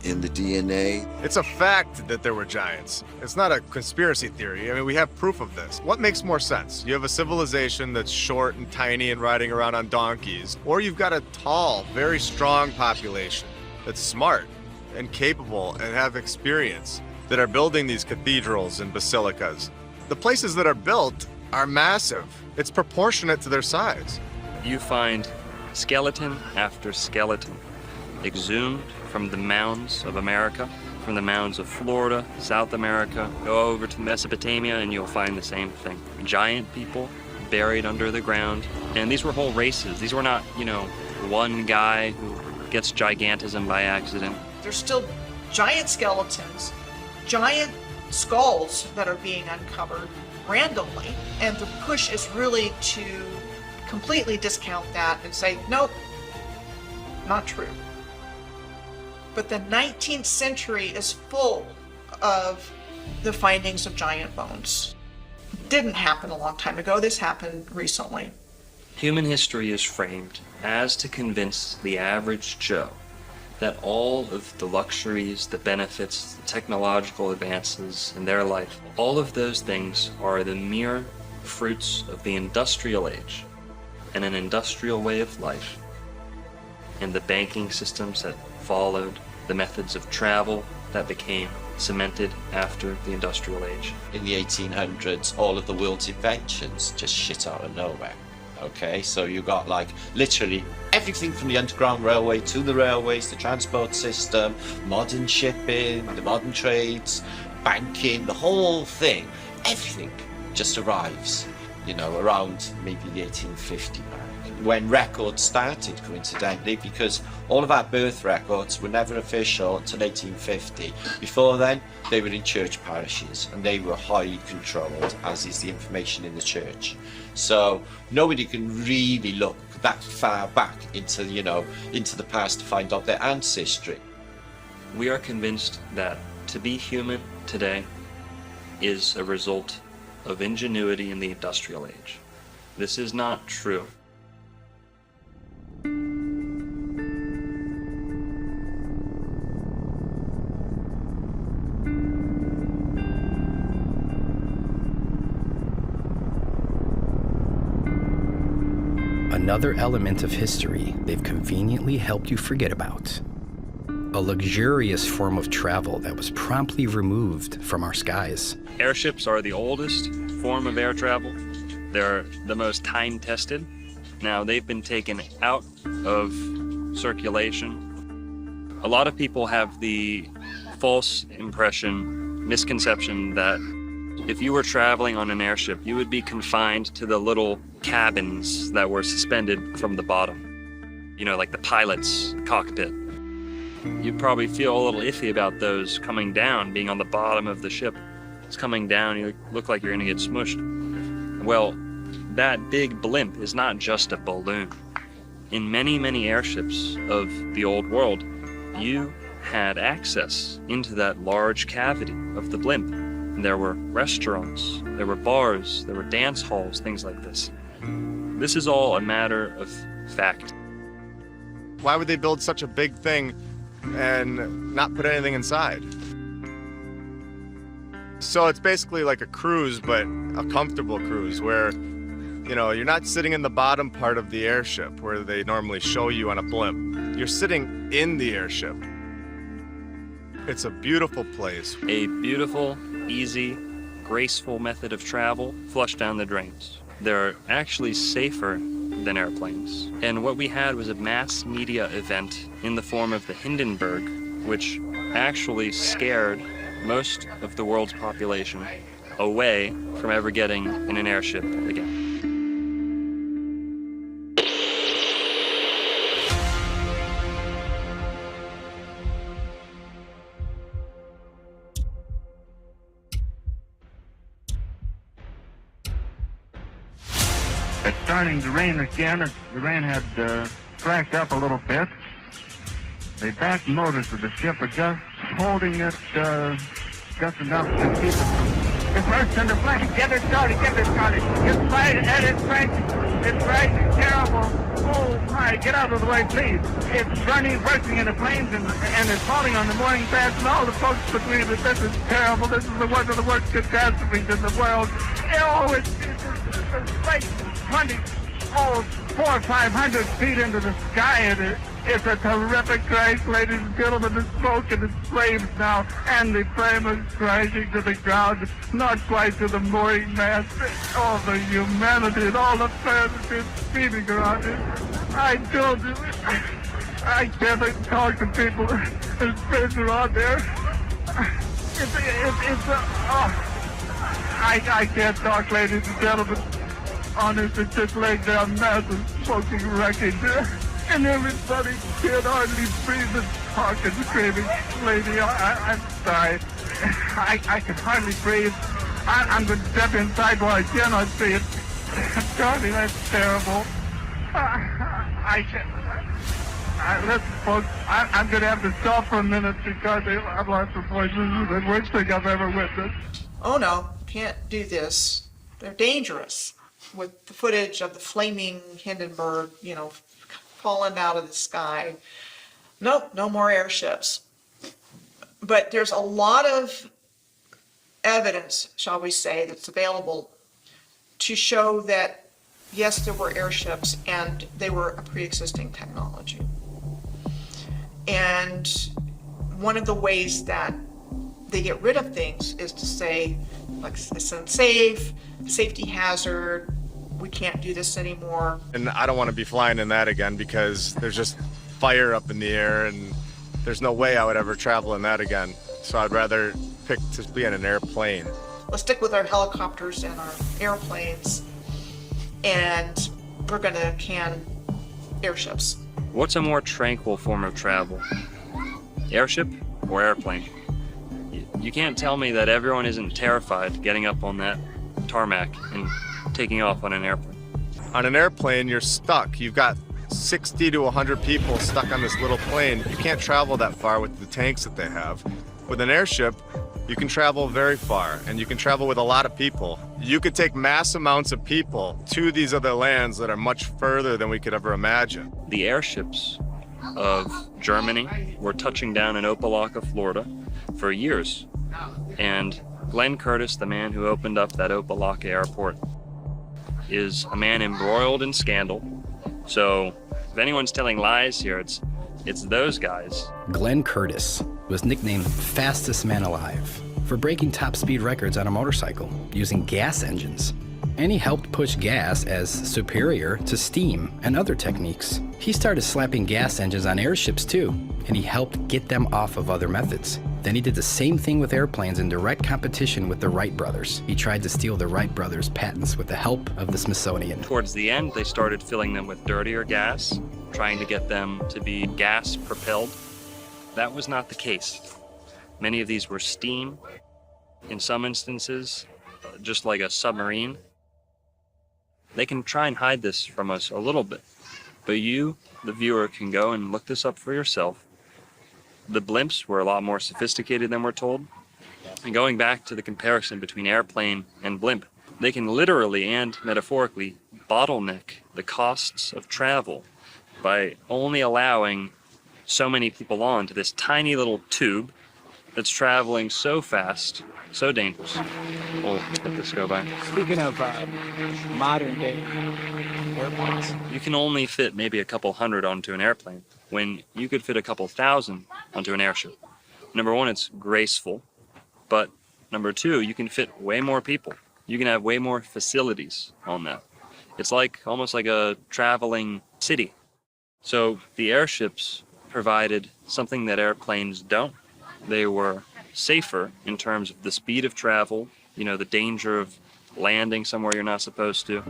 in the DNA? It's a fact that there were giants. It's not a conspiracy theory. I mean, we have proof of this. What makes more sense? You have a civilization that's short and tiny and riding around on donkeys, or you've got a tall, very strong population that's smart and capable and have experience that are building these cathedrals and basilicas. The places that are built are massive. It's proportionate to their size. You find skeleton after skeleton exhumed from the mounds of America, from the mounds of Florida, South America. Go over to Mesopotamia and you'll find the same thing. Giant people buried under the ground. And these were whole races. These were not, one guy who gets gigantism by accident. There's still giant skeletons, giant skulls that are being uncovered randomly, and the push is really to completely discount that and say, nope, not true. But the 19th century is full of the findings of giant bones. Didn't happen a long time ago. This happened recently. Human history is framed as to convince the average Joe that all of the luxuries, the benefits, the technological advances in their life, all of those things are the mere fruits of the industrial age and an industrial way of life, and the banking systems that followed, the methods of travel that became cemented after the industrial age. In the 1800s, all of the world's inventions just shit out of nowhere. Okay, so you got literally everything from the Underground Railway to the railways, the transport system, modern shipping, the modern trades, banking, the whole thing, everything just arrives, around maybe the 1850 mark, when records started, coincidentally, because all of our birth records were never official until 1850. Before then, they were in church parishes, and they were highly controlled, as is the information in the church. So nobody can really look that far back into the past to find out their ancestry. We are convinced that to be human today is a result of ingenuity in the industrial age. This is not true. another element of history they've conveniently helped you forget about. A luxurious form of travel that was promptly removed from our skies. Airships are the oldest form of air travel. They're the most time-tested. Now, they've been taken out of circulation. A lot of people have the false misconception that if you were traveling on an airship, you would be confined to the little cabins that were suspended from the bottom. You know, like the pilot's cockpit. You'd probably feel a little iffy about those coming down, being on the bottom of the ship. It's coming down, you look like you're gonna get smushed. Well, that big blimp is not just a balloon. In many, many airships of the old world, you had access into that large cavity of the blimp. And there were restaurants, there were bars, there were dance halls, things like this. This is all a matter of fact. Why would they build such a big thing and not put anything inside? So it's basically like a cruise, but a comfortable cruise where, you know, you're not sitting in the bottom part of the airship where they normally show you on a blimp. You're sitting in the airship. It's a beautiful place. A beautiful, easy, graceful method of travel flushed down the drains. They're actually safer than airplanes. And what we had was a mass media event in the form of the Hindenburg, which actually scared most of the world's population away from ever getting in an airship again. It's starting to rain again. The rain had cracked up a little bit. The back motors of the ship are just holding it just enough to keep it from... It's burst into flames. Get it started. It's right, and it's right, terrible. Oh my, get out of the way, please. It's bursting into flames, and it's falling on the mooring pads, and all the folks between it. This is terrible. This is one of the worst catastrophes in the world. Oh, it's like 400 or 500 feet into the sky, and it's a terrific crash, ladies and gentlemen. The smoke and the flames now, and the flame is crashing to the ground, not quite to the mooring mast. All the humanity and all the fans are speeding around it. I can't talk to people. There's friends around there. I can't talk, ladies and gentlemen. Honest, it's just laying down massive smoking wreckage. And everybody can't hardly breathe and talk and screaming. Lady, I'm sorry. I can hardly breathe. I'm going to step inside while I cannot see it. Darling, that's terrible. Listen, folks, I'm going to have to stop for a minute because I've lost the voice. This is the worst thing I've ever witnessed. Oh no, can't do this. They're dangerous. With the footage of the flaming Hindenburg, you know, falling out of the sky. Nope, no more airships. But there's a lot of evidence, shall we say, that's available to show that, yes, there were airships and they were a pre-existing technology. And one of the ways that they get rid of things is to say, like, it's unsafe, safety hazard, we can't do this anymore. And I don't want to be flying in that again because there's just fire up in the air and there's no way I would ever travel in that again. So I'd rather pick to be in an airplane. Let's stick with our helicopters and our airplanes, and we're gonna can airships. What's a more tranquil form of travel? Airship or airplane? You can't tell me that everyone isn't terrified getting up on that tarmac and taking off on an airplane. On an airplane, you're stuck. You've got 60 to 100 people stuck on this little plane. You can't travel that far with the tanks that they have. With an airship, you can travel very far, and you can travel with a lot of people. You could take mass amounts of people to these other lands that are much further than we could ever imagine. The airships of Germany were touching down in Opelika, Florida for years. And Glenn Curtis, the man who opened up that Opelika airport, is a man embroiled in scandal, So if anyone's telling lies here, it's those guys. Glenn Curtis was nicknamed fastest man alive for breaking top speed records on a motorcycle using gas engines. And he helped push gas as superior to steam and other techniques. He started slapping gas engines on airships too, and he helped get them off of other methods. Then he did the same thing with airplanes in direct competition with the Wright brothers. He tried to steal the Wright brothers' patents with the help of the Smithsonian. Towards the end, they started filling them with dirtier gas, trying to get them to be gas propelled. That was not the case. Many of these were steam. In some instances, just like a submarine. They can try and hide this from us a little bit, but you, the viewer, can go and look this up for yourself. The blimps were a lot more sophisticated than we're told. And going back to the comparison between airplane and blimp, they can literally and metaphorically bottleneck the costs of travel by only allowing so many people on to this tiny little tube that's traveling so fast, so dangerous. We'll let this go by. Speaking of modern day airplanes, You can only fit maybe a couple hundred onto an airplane when you could fit a couple thousand onto an airship. Number one, it's graceful, but number two, you can fit way more people. You can have way more facilities on that. It's like almost like a traveling city. So the airships provided something that airplanes don't. They were safer in terms of the speed of travel, the danger of landing somewhere you're not supposed to.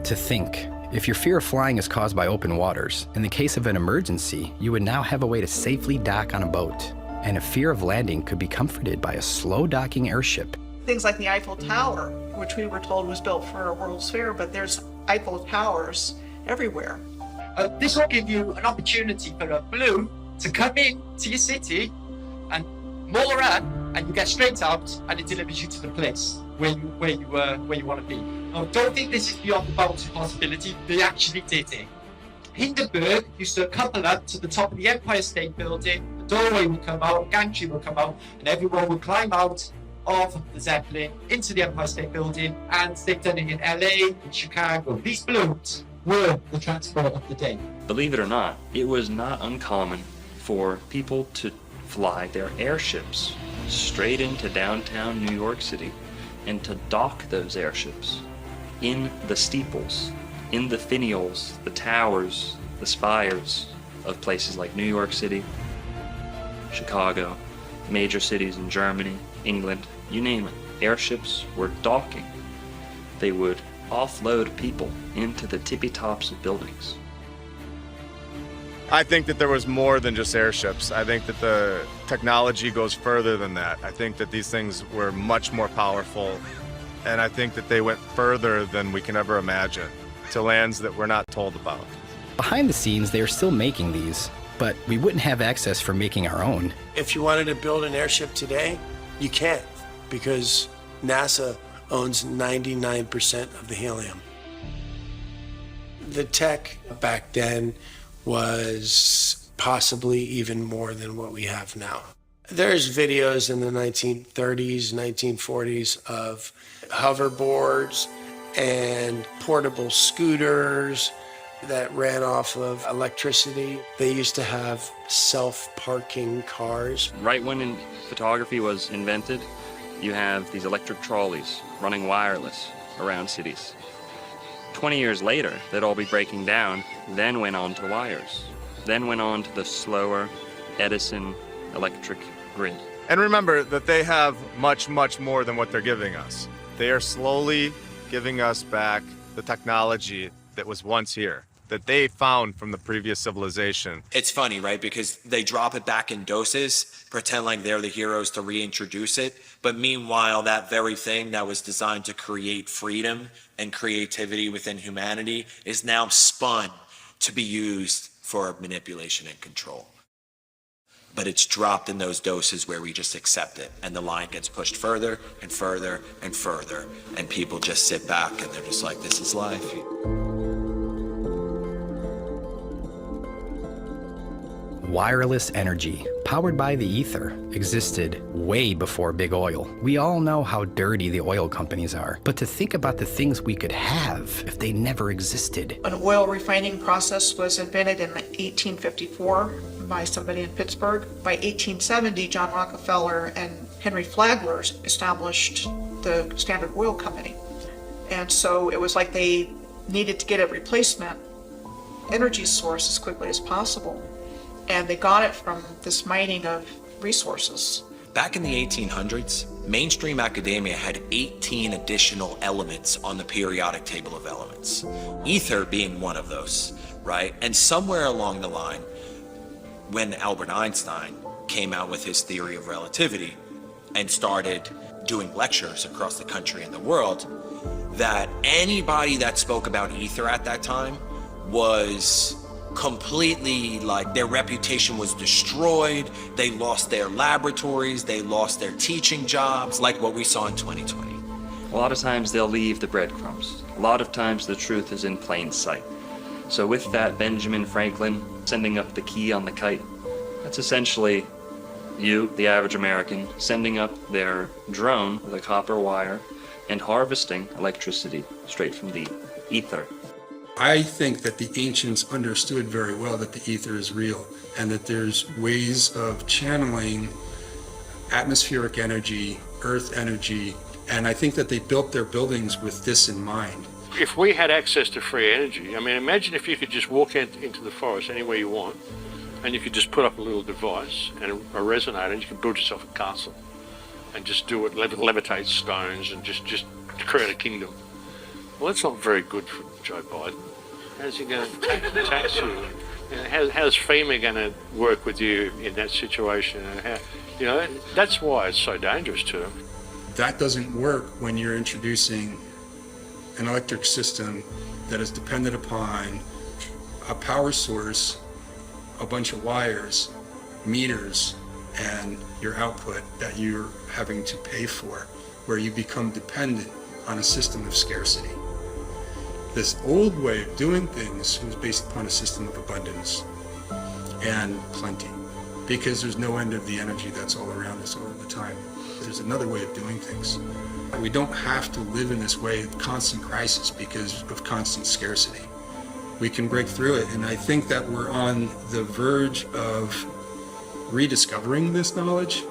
To think, if your fear of flying is caused by open waters, in the case of an emergency, you would now have a way to safely dock on a boat. And a fear of landing could be comforted by a slow docking airship. Things like the Eiffel Tower, which we were told was built for a World's Fair, but there's Eiffel Towers everywhere. This will give you an opportunity for a balloon to come in to your city and moor up, and you get straight out, and it delivers you to the place where you want to be. Now, don't think this is beyond the bounds of possibility. They actually did it. Hindenburg used to couple up to the top of the Empire State Building. The doorway would come out, gantry would come out, and everyone would climb out of the Zeppelin into the Empire State Building. And they've done it in LA, in Chicago. These balloons were the transport of the day. Believe it or not, it was not uncommon for people to fly their airships straight into downtown New York City and to dock those airships in the steeples, in the finials, the towers, the spires of places like New York City, Chicago, major cities in Germany, England, you name it. Airships were docking. They would offload people into the tippy tops of buildings. I think that there was more than just airships. I think that the technology goes further than that. I think that these things were much more powerful, and I think that they went further than we can ever imagine, to lands that we're not told about. Behind the scenes, they are still making these, but we wouldn't have access for making our own. If you wanted to build an airship today, you can't, because NASA owns 99% of the helium. The tech back then was possibly even more than what we have now. There's videos in the 1930s, 1940s of hoverboards and portable scooters that ran off of electricity. They used to have self-parking cars. Right when photography was invented, you have these electric trolleys running wireless around cities. 20 years later, they'd all be breaking down, then went on to wires, then went on to the slower Edison electric grid. And remember that they have much, much more than what they're giving us. They are slowly giving us back the technology that was once here, that they found from the previous civilization. It's funny, right? Because they drop it back in doses, pretend like they're the heroes to reintroduce it. But meanwhile, that very thing that was designed to create freedom and creativity within humanity is now spun to be used for manipulation and control. But it's dropped in those doses where we just accept it, and the line gets pushed further and further and further, and people just sit back and they're just like, this is life. Wireless energy, powered by the ether, existed way before big oil. We all know how dirty the oil companies are, but to think about the things we could have if they never existed. An oil refining process was invented in 1854 by somebody in Pittsburgh. By 1870, John Rockefeller and Henry Flagler established the Standard Oil Company. And so it was like they needed to get a replacement energy source as quickly as possible. And they got it from this mining of resources. Back in the 1800s, mainstream academia had 18 additional elements on the periodic table of elements, ether being one of those, right? And somewhere along the line, when Albert Einstein came out with his theory of relativity and started doing lectures across the country and the world, that anybody that spoke about ether at that time was completely, like, their reputation was destroyed. They lost their laboratories, they lost their teaching jobs, like what we saw in 2020. A lot of times they'll leave the breadcrumbs. A lot of times the truth is in plain sight. So with that, Benjamin Franklin sending up the key on the kite, that's essentially you, the average American, sending up their drone with a copper wire and harvesting electricity straight from the ether. I think that the ancients understood very well that the ether is real and that there's ways of channeling atmospheric energy, earth energy, and I think that they built their buildings with this in mind. If we had access to free energy, I mean, imagine if you could just walk into the forest anywhere you want and you could just put up a little device and a resonator and you could build yourself a castle and just do it, levitate stones and just create a kingdom. Well, that's not very good for Joe Biden. How's he going to tax you? How's FEMA going to work with you in that situation? And that's why it's so dangerous to them. That doesn't work when you're introducing an electric system that is dependent upon a power source, a bunch of wires, meters, and your output that you're having to pay for, where you become dependent on a system of scarcity. This old way of doing things was based upon a system of abundance and plenty, because there's no end of the energy that's all around us all the time. There's another way of doing things. We don't have to live in this way of constant crisis because of constant scarcity. We can break through it, and I think that we're on the verge of rediscovering this knowledge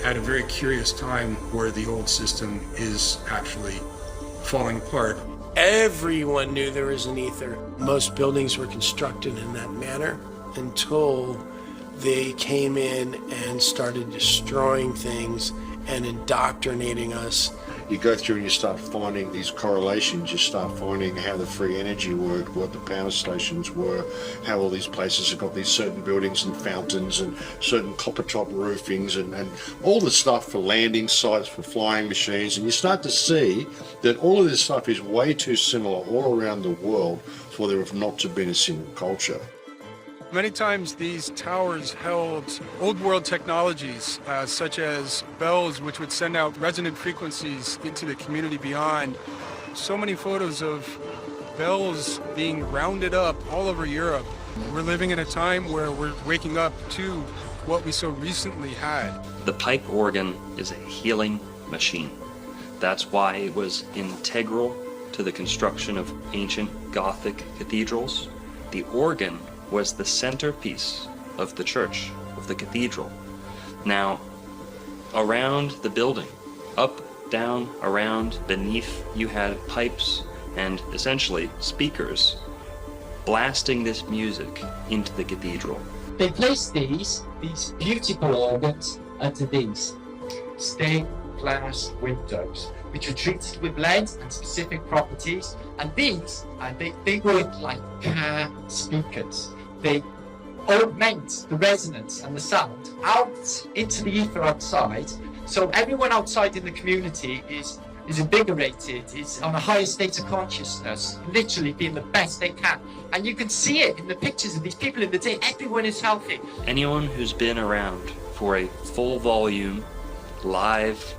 at a very curious time where the old system is actually falling apart. Everyone knew there was an ether. Most buildings were constructed in that manner until they came in and started destroying things and indoctrinating us. You go through and you start finding these correlations, you start finding how the free energy worked, what the power stations were, how all these places have got these certain buildings and fountains and certain copper top roofings and all the stuff for landing sites, for flying machines, and you start to see that all of this stuff is way too similar all around the world for there have not to been a single culture. Many times these towers held old world technologies, such as bells, which would send out resonant frequencies into the community beyond. So many photos of bells being rounded up all over Europe. We're living in a time where we're waking up to what we so recently had. The pipe organ is a healing machine. That's why it was integral to the construction of ancient Gothic cathedrals. The organ was the centerpiece of the church, of the cathedral. Now, around the building, up, down, around, beneath, you had pipes and essentially speakers blasting this music into the cathedral. They placed these beautiful organs under these stained glass windows, which were treated with lead and specific properties. And these, they work like car speakers. They augment the resonance and the sound out into the ether outside. So everyone outside in the community is invigorated, is on a higher state of consciousness, literally being the best they can. And you can see it in the pictures of these people in the day. Everyone is healthy. Anyone who's been around for a full volume, live,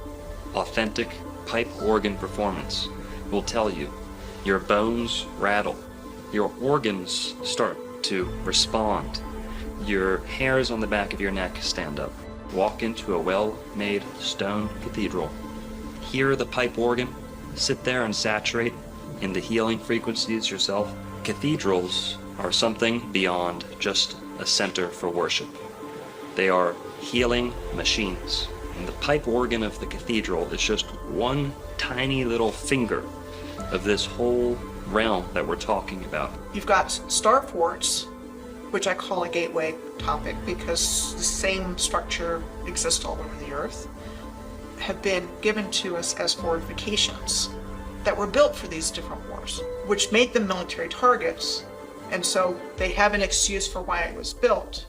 authentic pipe organ performance will tell you your bones rattle, your organs start to respond. your hairs on the back of your neck stand up. Walk into a well-made stone cathedral. Hear the pipe organ. Sit there and saturate in the healing frequencies yourself. Cathedrals are something beyond just a center for worship. They are healing machines. And the pipe organ of the cathedral is just one tiny little finger of this whole realm that we're talking about. You've got starports, which I call a gateway topic because the same structure exists all over the earth, have been given to us as fortifications that were built for these different wars, which made them military targets. And so they have an excuse for why it was built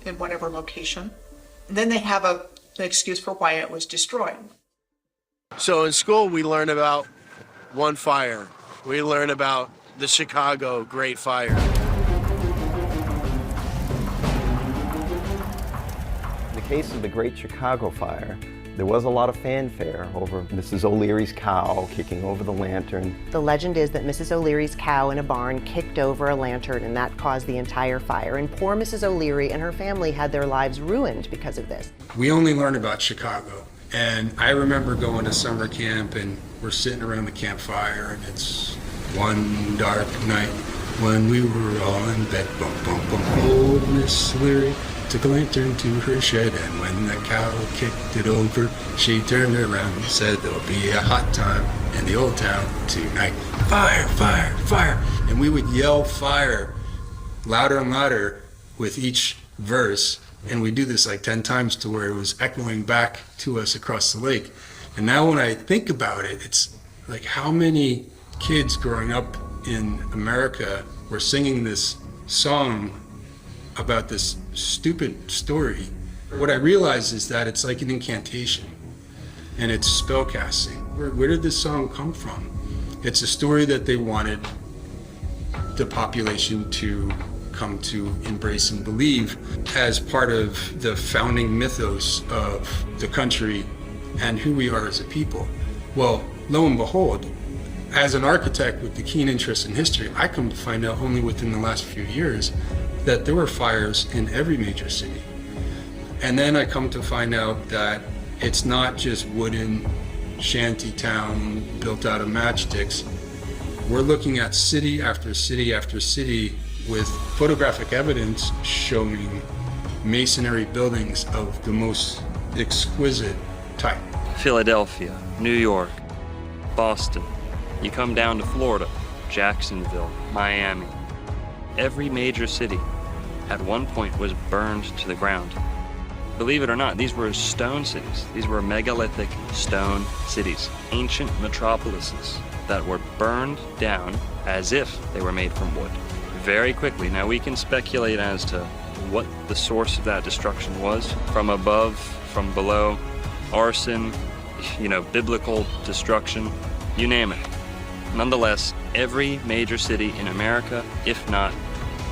in whatever location. And then they have an excuse for why it was destroyed. So in school, we learn about one fire. We learn about the Chicago Great Fire. In the case of the Great Chicago Fire, there was a lot of fanfare over Mrs. O'Leary's cow kicking over the lantern. The legend is that Mrs. O'Leary's cow in a barn kicked over a lantern and that caused the entire fire. And poor Mrs. O'Leary and her family had their lives ruined because of this. We only learn about Chicago. And I remember going to summer camp and we're sitting around the campfire and it's one dark night when we were all in bed. Bum, bum, bum. Old Miss O'Leary took a lantern to her shed, and when the cow kicked it over, she turned around and said, "There'll be a hot time in the old town tonight. Fire, fire, fire." And we would yell fire louder and louder with each verse, and we do this like 10 times to where it was echoing back to us across the lake. And now when I think about it, it's like how many kids growing up in America were singing this song about this stupid story. What I realize is that it's like an incantation and it's spellcasting. Where did this song come from? It's a story that they wanted the population to come to embrace and believe as part of the founding mythos of the country and who we are as a people. Well, lo and behold, as an architect with the keen interest in history, I come to find out only within the last few years that there were fires in every major city. And then I come to find out that it's not just wooden shanty town built out of matchsticks. We're looking at city after city after city with photographic evidence showing masonry buildings of the most exquisite type. Philadelphia, New York, Boston. You come down to Florida, Jacksonville, Miami. Every major city at one point was burned to the ground. Believe it or not, these were stone cities. These were megalithic stone cities, ancient metropolises that were burned down as if they were made from wood. Very quickly. Now we can speculate as to what the source of that destruction was. From above, from below, arson, biblical destruction, you name it. Nonetheless, every major city in America, if not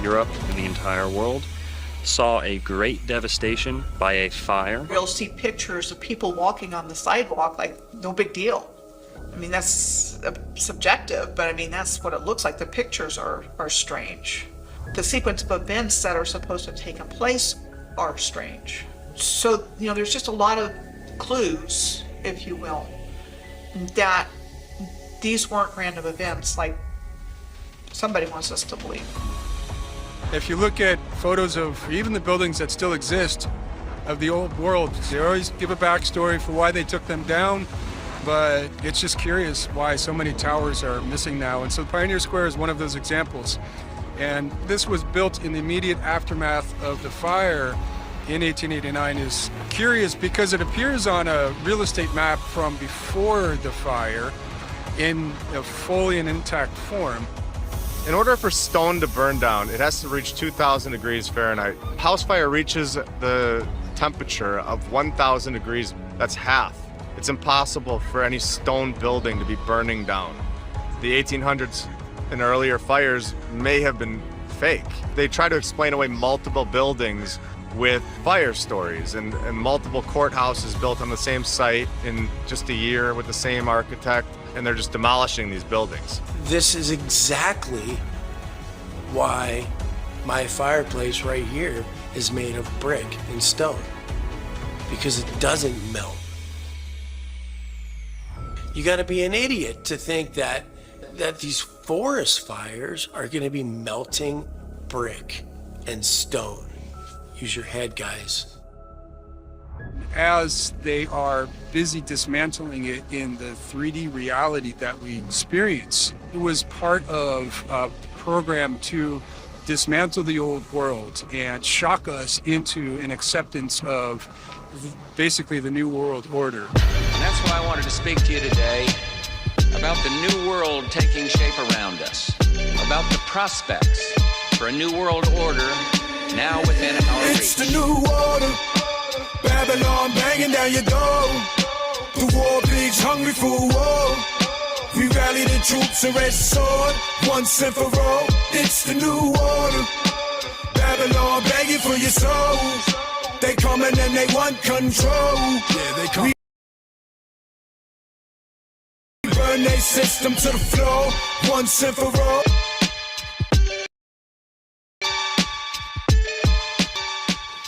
Europe and the entire world, saw a great devastation by a fire. You'll see pictures of people walking on the sidewalk like no big deal. I mean, that's subjective, but I mean, that's what it looks like. The pictures are strange. The sequence of events that are supposed to have taken place are strange. So, there's just a lot of clues, if you will, that these weren't random events like somebody wants us to believe. If you look at photos of even the buildings that still exist of the old world, they always give a backstory for why they took them down, but it's just curious why so many towers are missing now. And so Pioneer Square is one of those examples. And this was built in the immediate aftermath of the fire in 1889 is curious because it appears on a real estate map from before the fire in a fully and intact form. In order for stone to burn down, it has to reach 2,000 degrees Fahrenheit. House fire reaches the temperature of 1,000 degrees. That's half. It's impossible for any stone building to be burning down. The 1800s and earlier fires may have been fake. They try to explain away multiple buildings with fire stories and multiple courthouses built on the same site in just a year with the same architect, and they're just demolishing these buildings. This is exactly why My fireplace right here is made of brick and stone because it doesn't melt. You got to be an idiot to think that these forest fires are going to be melting brick and stone. Use your head, guys. As they are busy dismantling it in the 3D reality that we experience, it was part of a program to dismantle the old world and shock us into an acceptance of basically the new world order. And that's why I wanted to speak to you today about the new world taking shape around us, about the prospects for a new world order now within our reach. It's the new order, Babylon banging down your door. The war pigs hungry for war. We rally the troops and rest sword, once and for all. It's the new order, Babylon begging for your soul. They coming and they want control. Yeah, they come. We burn their system to the floor, once and for all.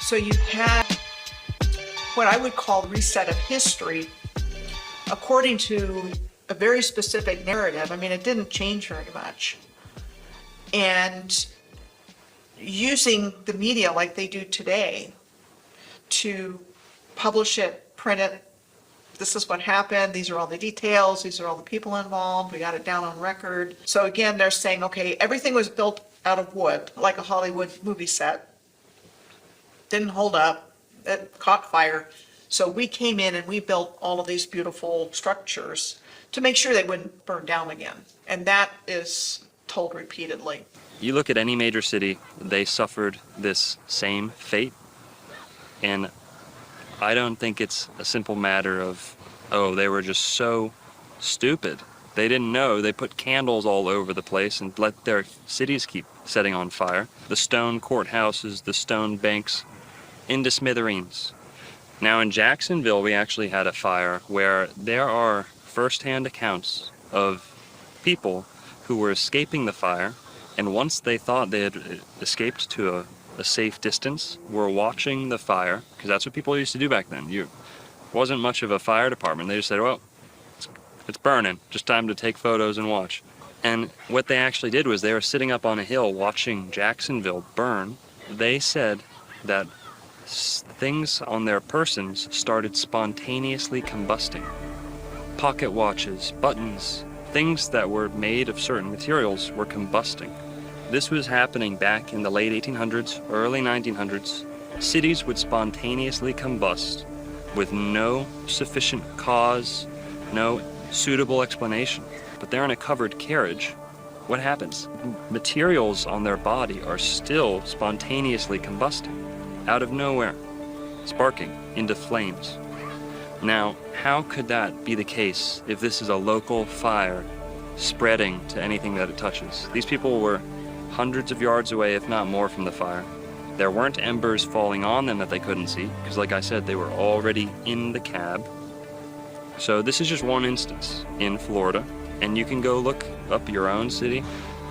So you had what I would call reset of history according to a very specific narrative. I mean, it didn't change very much. And using the media like they do today to publish it, print it, this is what happened, these are all the details, these are all the people involved, we got it down on record. So again, they're saying, okay, everything was built out of wood, like a Hollywood movie set. Didn't hold up, it caught fire. So we came in and we built all of these beautiful structures to make sure they wouldn't burn down again. And that is told repeatedly. You look at any major city, they suffered this same fate. And I don't think it's a simple matter of, oh, they were just so stupid. They didn't know. They put candles all over the place and let their cities keep setting on fire. The stone courthouses, the stone banks, into smithereens. Now in Jacksonville, we actually had a fire where there are first-hand accounts of people who were escaping the fire, and once they thought they had escaped to a safe distance, were watching the fire, because that's what people used to do back then. You wasn't much of a fire department. They just said, well, it's burning, just time to take photos and watch. And what they actually did was they were sitting up on a hill watching Jacksonville burn. They said that things on their persons started spontaneously combusting. Pocket watches, buttons, things that were made of certain materials were combusting. This was happening back in the late 1800s, early 1900s. Cities would spontaneously combust with no sufficient cause, no suitable explanation. But they're in a covered carriage. What happens? Materials on their body are still spontaneously combusting, out of nowhere, sparking into flames. Now, how could that be the case if this is a local fire spreading to anything that it touches? These people were hundreds of yards away, if not more, from the fire. There weren't embers falling on them that they couldn't see, because like I said, they were already in the cab. So this is just one instance in Florida, and you can go look up your own city,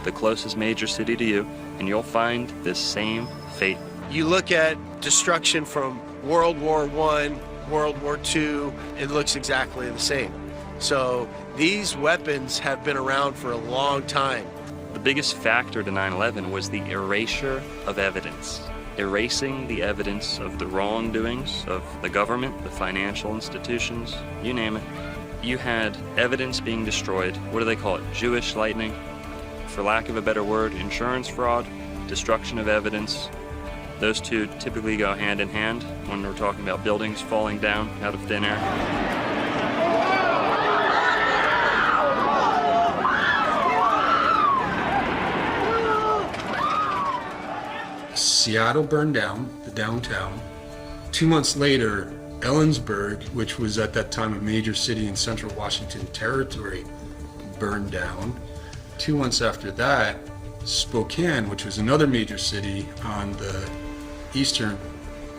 the closest major city to you, and you'll find this same fate. You look at destruction from World War I, World War II, it looks exactly the same. So these weapons have been around for a long time. The biggest factor to 9/11 was the erasure of evidence. Erasing the evidence of the wrongdoings of the government, the financial institutions, you name it. You had evidence being destroyed. What do they call it? Jewish lightning? For lack of a better word, insurance fraud, destruction of evidence. Those two typically go hand in hand when we're talking about buildings falling down out of thin air. Seattle burned down, the downtown. 2 months later, Ellensburg, which was at that time a major city in central Washington Territory, burned down. 2 months after that, Spokane, which was another major city on the eastern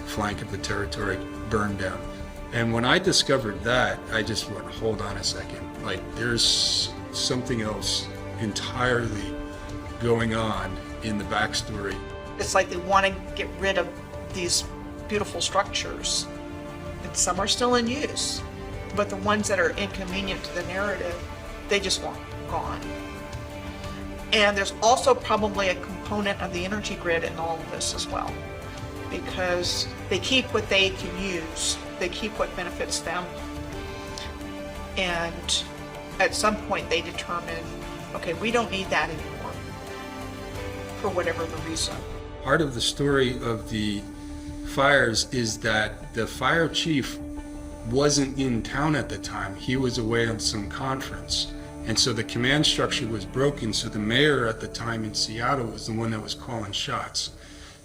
flank of the territory, burned down. And when I discovered that, I just went, hold on a second. Like, there's something else entirely going on in the backstory. It's like they want to get rid of these beautiful structures. And some are still in use, but the ones that are inconvenient to the narrative, they just want gone. And there's also probably a component of the energy grid in all of this as well, because they keep what they can use, they keep what benefits them, and at some point they determine, okay, we don't need that anymore, for whatever the reason. Part of the story of the fires is that the fire chief wasn't in town at the time. He was away on some conference. And so the command structure was broken, so the mayor at the time in Seattle was the one that was calling shots.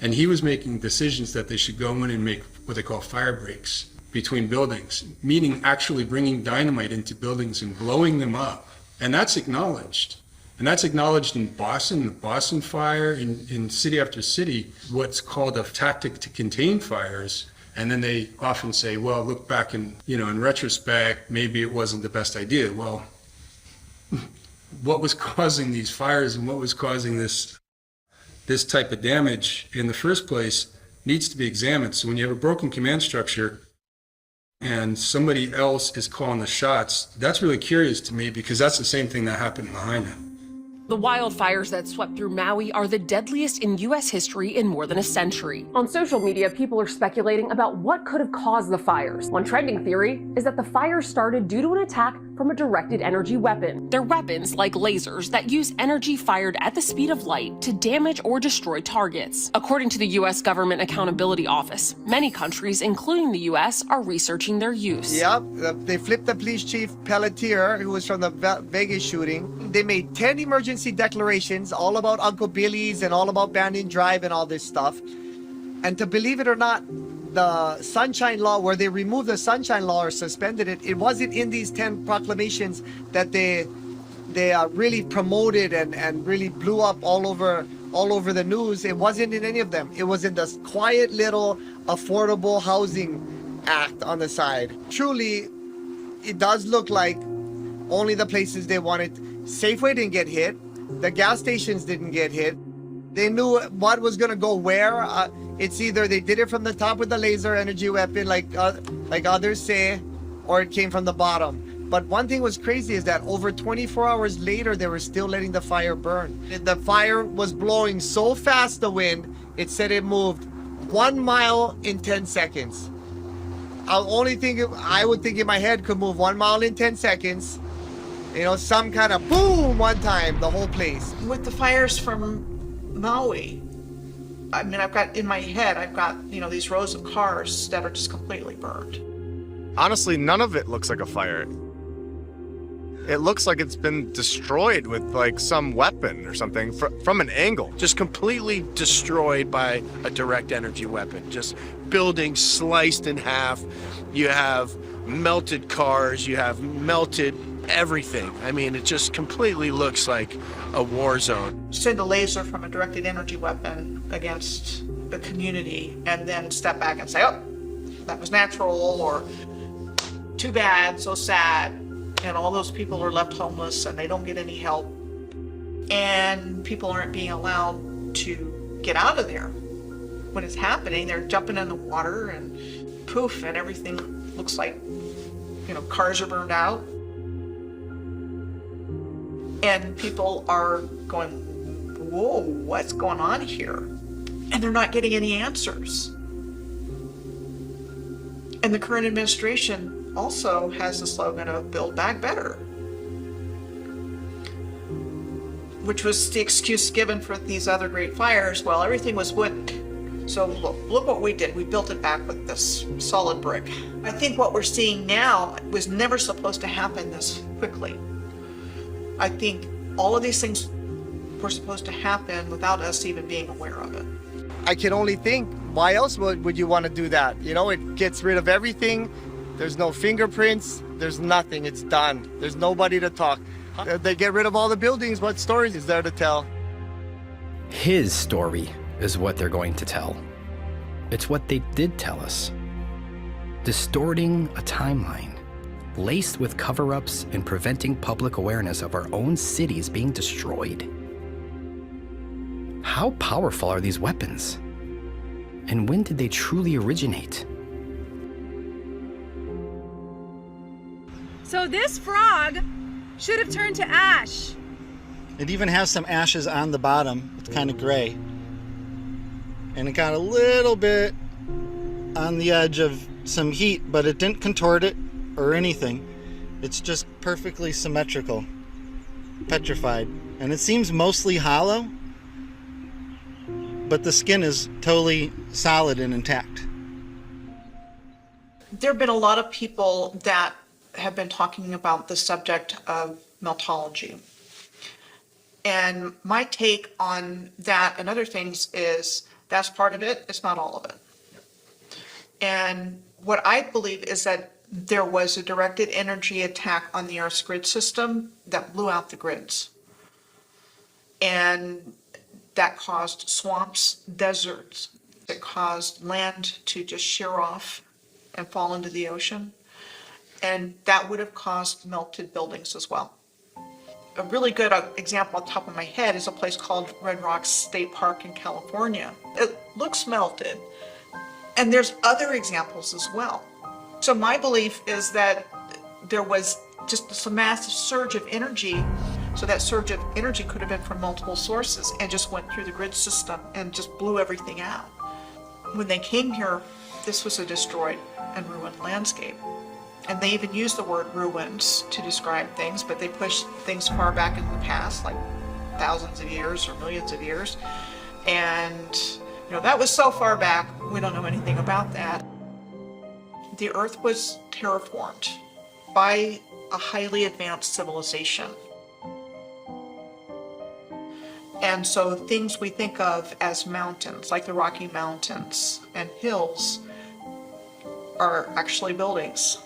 And he was making decisions that they should go in and make what they call fire breaks between buildings, meaning actually bringing dynamite into buildings and blowing them up. And that's acknowledged. And that's acknowledged in Boston, the Boston fire, in city after city, what's called a tactic to contain fires. And then they often say, well, look back in retrospect, maybe it wasn't the best idea. Well, what was causing these fires and what was causing this type of damage in the first place needs to be examined. So when you have a broken command structure and somebody else is calling the shots, that's really curious to me, because that's the same thing that happened in Lahaina. The wildfires that swept through Maui are the deadliest in U.S. history in more than a century. On social media, people are speculating about what could have caused the fires. One trending theory is that the fires started due to an attack from a directed energy weapon. They're weapons like lasers that use energy fired at the speed of light to damage or destroy targets. According to the U.S. Government Accountability Office, many countries, including the U.S., are researching their use. Yep, they flipped the police chief Pelletier, who was from the Vegas shooting. They made 10 emergency declarations all about Uncle Billy's and all about Banyan Drive and all this stuff. And to believe it or not, the Sunshine Law, where they removed the Sunshine Law or suspended it, it wasn't in these 10 proclamations that they really promoted and really blew up all over the news. It wasn't in any of them. It was in this quiet little Affordable Housing Act on the side. Truly, it does look like only the places they wanted. Safeway didn't get hit. The gas stations didn't get hit. They knew what was going to go where. It's either they did it from the top with the laser energy weapon, like others say, or it came from the bottom. But one thing was crazy is that over 24 hours later, they were still letting the fire burn. The fire was blowing so fast, the wind, it said it moved 1 mile in 10 seconds. I would think in my head could move 1 mile in 10 seconds. You know, some kind of boom one time, the whole place. With the fires from Maui, I mean, I've got these rows of cars that are just completely burned. Honestly, none of it looks like a fire. It looks like it's been destroyed with like some weapon or something from an angle. Just completely destroyed by a direct energy weapon. Just buildings sliced in half. You have melted cars, you have melted everything. I mean, it just completely looks like a war zone. Send a laser from a directed energy weapon against the community and then step back and say, oh, that was natural, or too bad, so sad. And all those people are left homeless and they don't get any help. And people aren't being allowed to get out of there. When it's happening, they're jumping in the water and poof, and everything looks like, cars are burned out. And people are going, whoa, what's going on here? And they're not getting any answers. And the current administration also has the slogan of Build Back Better, which was the excuse given for these other great fires. Well, everything was wood. So look what we did. We built it back with this solid brick. I think what we're seeing now was never supposed to happen this quickly. I think all of these things were supposed to happen without us even being aware of it. I can only think, why else would you want to do that? It gets rid of everything. There's no fingerprints. There's nothing. It's done. There's nobody to talk. They get rid of all the buildings. What stories is there to tell? His story is what they're going to tell. It's what they did tell us. Distorting a timeline, laced with cover-ups and preventing public awareness of our own cities being destroyed. How powerful are these weapons? And when did they truly originate? So this frog should have turned to ash. It even has some ashes on the bottom. It's kind of gray. And it got a little bit on the edge of some heat, but it didn't contort it or anything. It's just perfectly symmetrical, petrified. And it seems mostly hollow, but the skin is totally solid and intact. There have been a lot of people that have been talking about the subject of meltology. And my take on that and other things is that's part of it, it's not all of it. And what I believe is that there was a directed energy attack on the Earth's grid system that blew out the grids. And that caused swamps, deserts. It caused land to just shear off and fall into the ocean. And that would have caused melted buildings as well. A really good example on top of my head is a place called Red Rocks State Park in California. It looks melted. And there's other examples as well. So my belief is that there was just this massive surge of energy. So that surge of energy could have been from multiple sources and just went through the grid system and just blew everything out. When they came here, this was a destroyed and ruined landscape. And they even use the word ruins to describe things, but they push things far back in the past, like thousands of years or millions of years. And, you know, that was so far back, we don't know anything about that. The Earth was terraformed by a highly advanced civilization. And so things we think of as mountains, like the Rocky Mountains and hills, are actually buildings.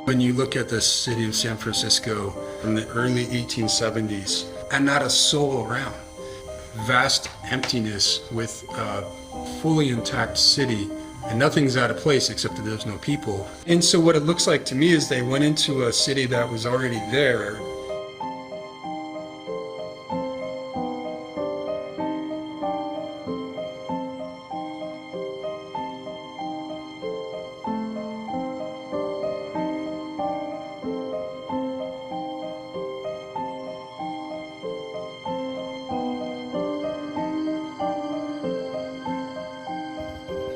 When you look at the city of San Francisco from the early 1870s, and not a soul around, vast emptiness with a fully intact city, and nothing's out of place except that there's no people. And so what it looks like to me is they went into a city that was already there.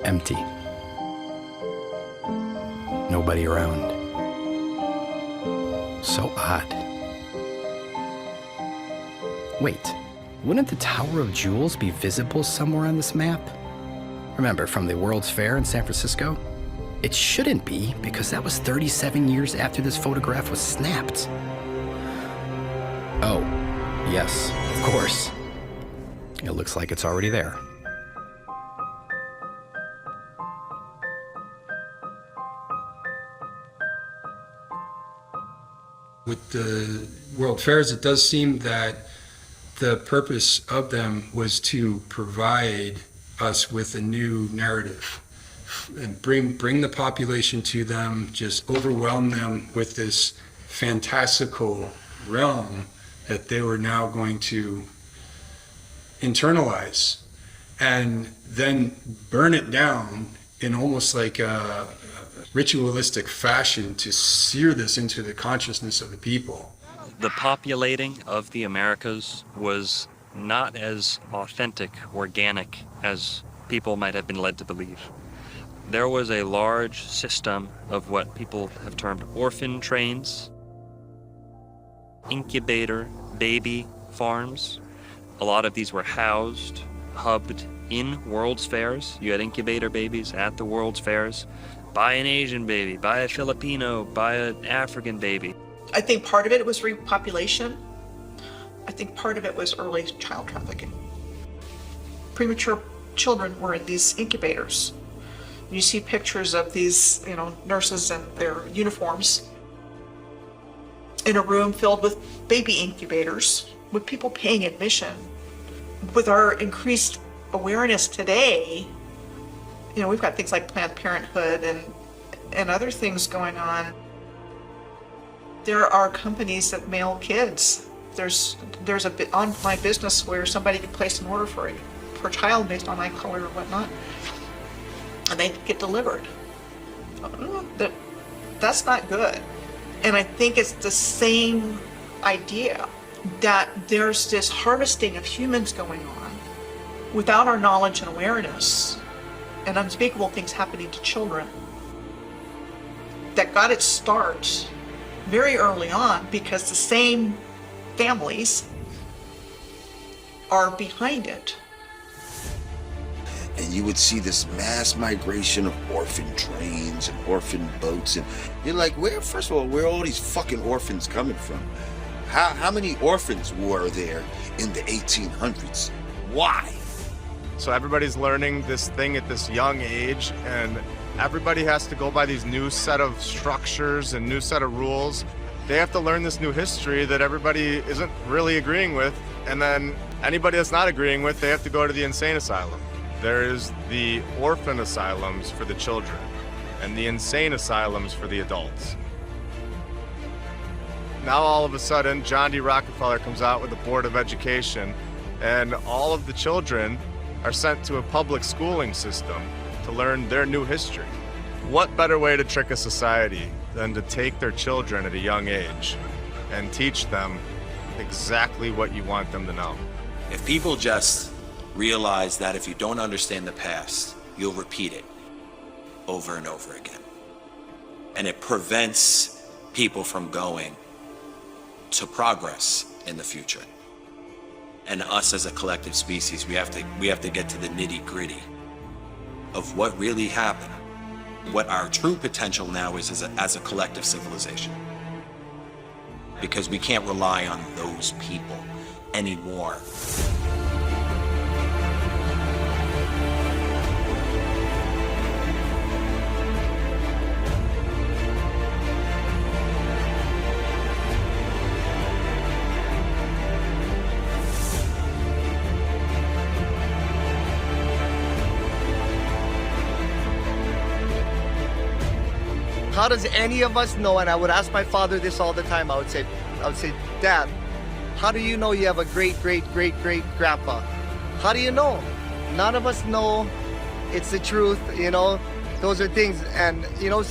Empty. Nobody around. So odd. Wait, wouldn't the Tower of Jewels be visible somewhere on this map? Remember, from the World's Fair in San Francisco? It shouldn't be, because that was 37 years after this photograph was snapped. Oh, yes, of course. It looks like it's already there. With the World Fairs, it does seem that the purpose of them was to provide us with a new narrative and bring the population to them, just overwhelm them with this fantastical realm that they were now going to internalize and then burn it down in almost like a ritualistic fashion to sear this into the consciousness of the people. The populating of the Americas was not as authentic, organic as people might have been led to believe. There was a large system of what people have termed orphan trains, incubator baby farms. A lot of these were hubbed in World's Fairs. You had incubator babies at the World's Fairs. buy an Asian baby, buy a Filipino, buy an African baby. I think part of it was repopulation. I think part of it was early child trafficking. Premature children were in these incubators. You see pictures of these, nurses in their uniforms in a room filled with baby incubators, with people paying admission. With our increased awareness today, we've got things like Planned Parenthood and other things going on. There are companies that mail kids. There's a bit on my business where somebody can place an order for a child based on eye color or whatnot, and they get delivered. That's not good. And I think it's the same idea that there's this harvesting of humans going on without our knowledge and awareness, and unspeakable things happening to children that got its start very early on because the same families are behind it. And you would see this mass migration of orphan trains and orphan boats, and you're like, first of all, where are all these fucking orphans coming from? How many orphans were there in the 1800s? Why? So everybody's learning this thing at this young age, and everybody has to go by these new set of structures and new set of rules. They have to learn this new history that everybody isn't really agreeing with, and then anybody that's not agreeing with, they have to go to the insane asylum. There is the orphan asylums for the children and the insane asylums for the adults. Now all of a sudden, John D. Rockefeller comes out with a board of education, and all of the children are sent to a public schooling system to learn their new history. What better way to trick a society than to take their children at a young age and teach them exactly what you want them to know? If people just realize that if you don't understand the past, you'll repeat it over and over again. And it prevents people from going to progress in the future. And us as a collective species, we have to get to the nitty-gritty of what really happened, what our true potential now is as a collective civilization. Because we can't rely on those people anymore. How does any of us know, and I would ask my father this all the time, I would say, Dad, how do you know you have a great-great-great-great-grandpa? How do you know? None of us know. It's the truth, those are things. And,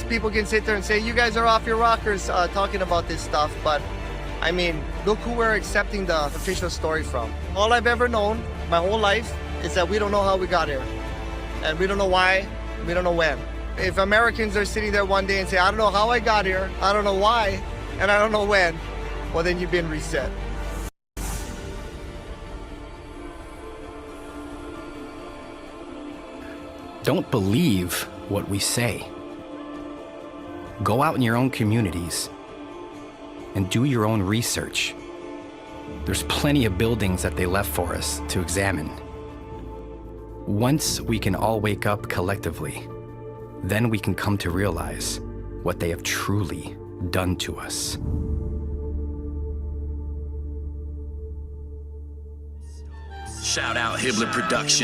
people can sit there and say, you guys are off your rockers talking about this stuff. But, I mean, look who we're accepting the official story from. All I've ever known my whole life is that we don't know how we got here. And we don't know why, we don't know when. If Americans are sitting there one day and say, I don't know how I got here, I don't know why, and I don't know when, well, then you've been reset. Don't believe what we say. Go out in your own communities and do your own research. There's plenty of buildings that they left for us to examine. Once we can all wake up collectively, then we can come to realize what they have truly done to us. Shout out Hibbler Production.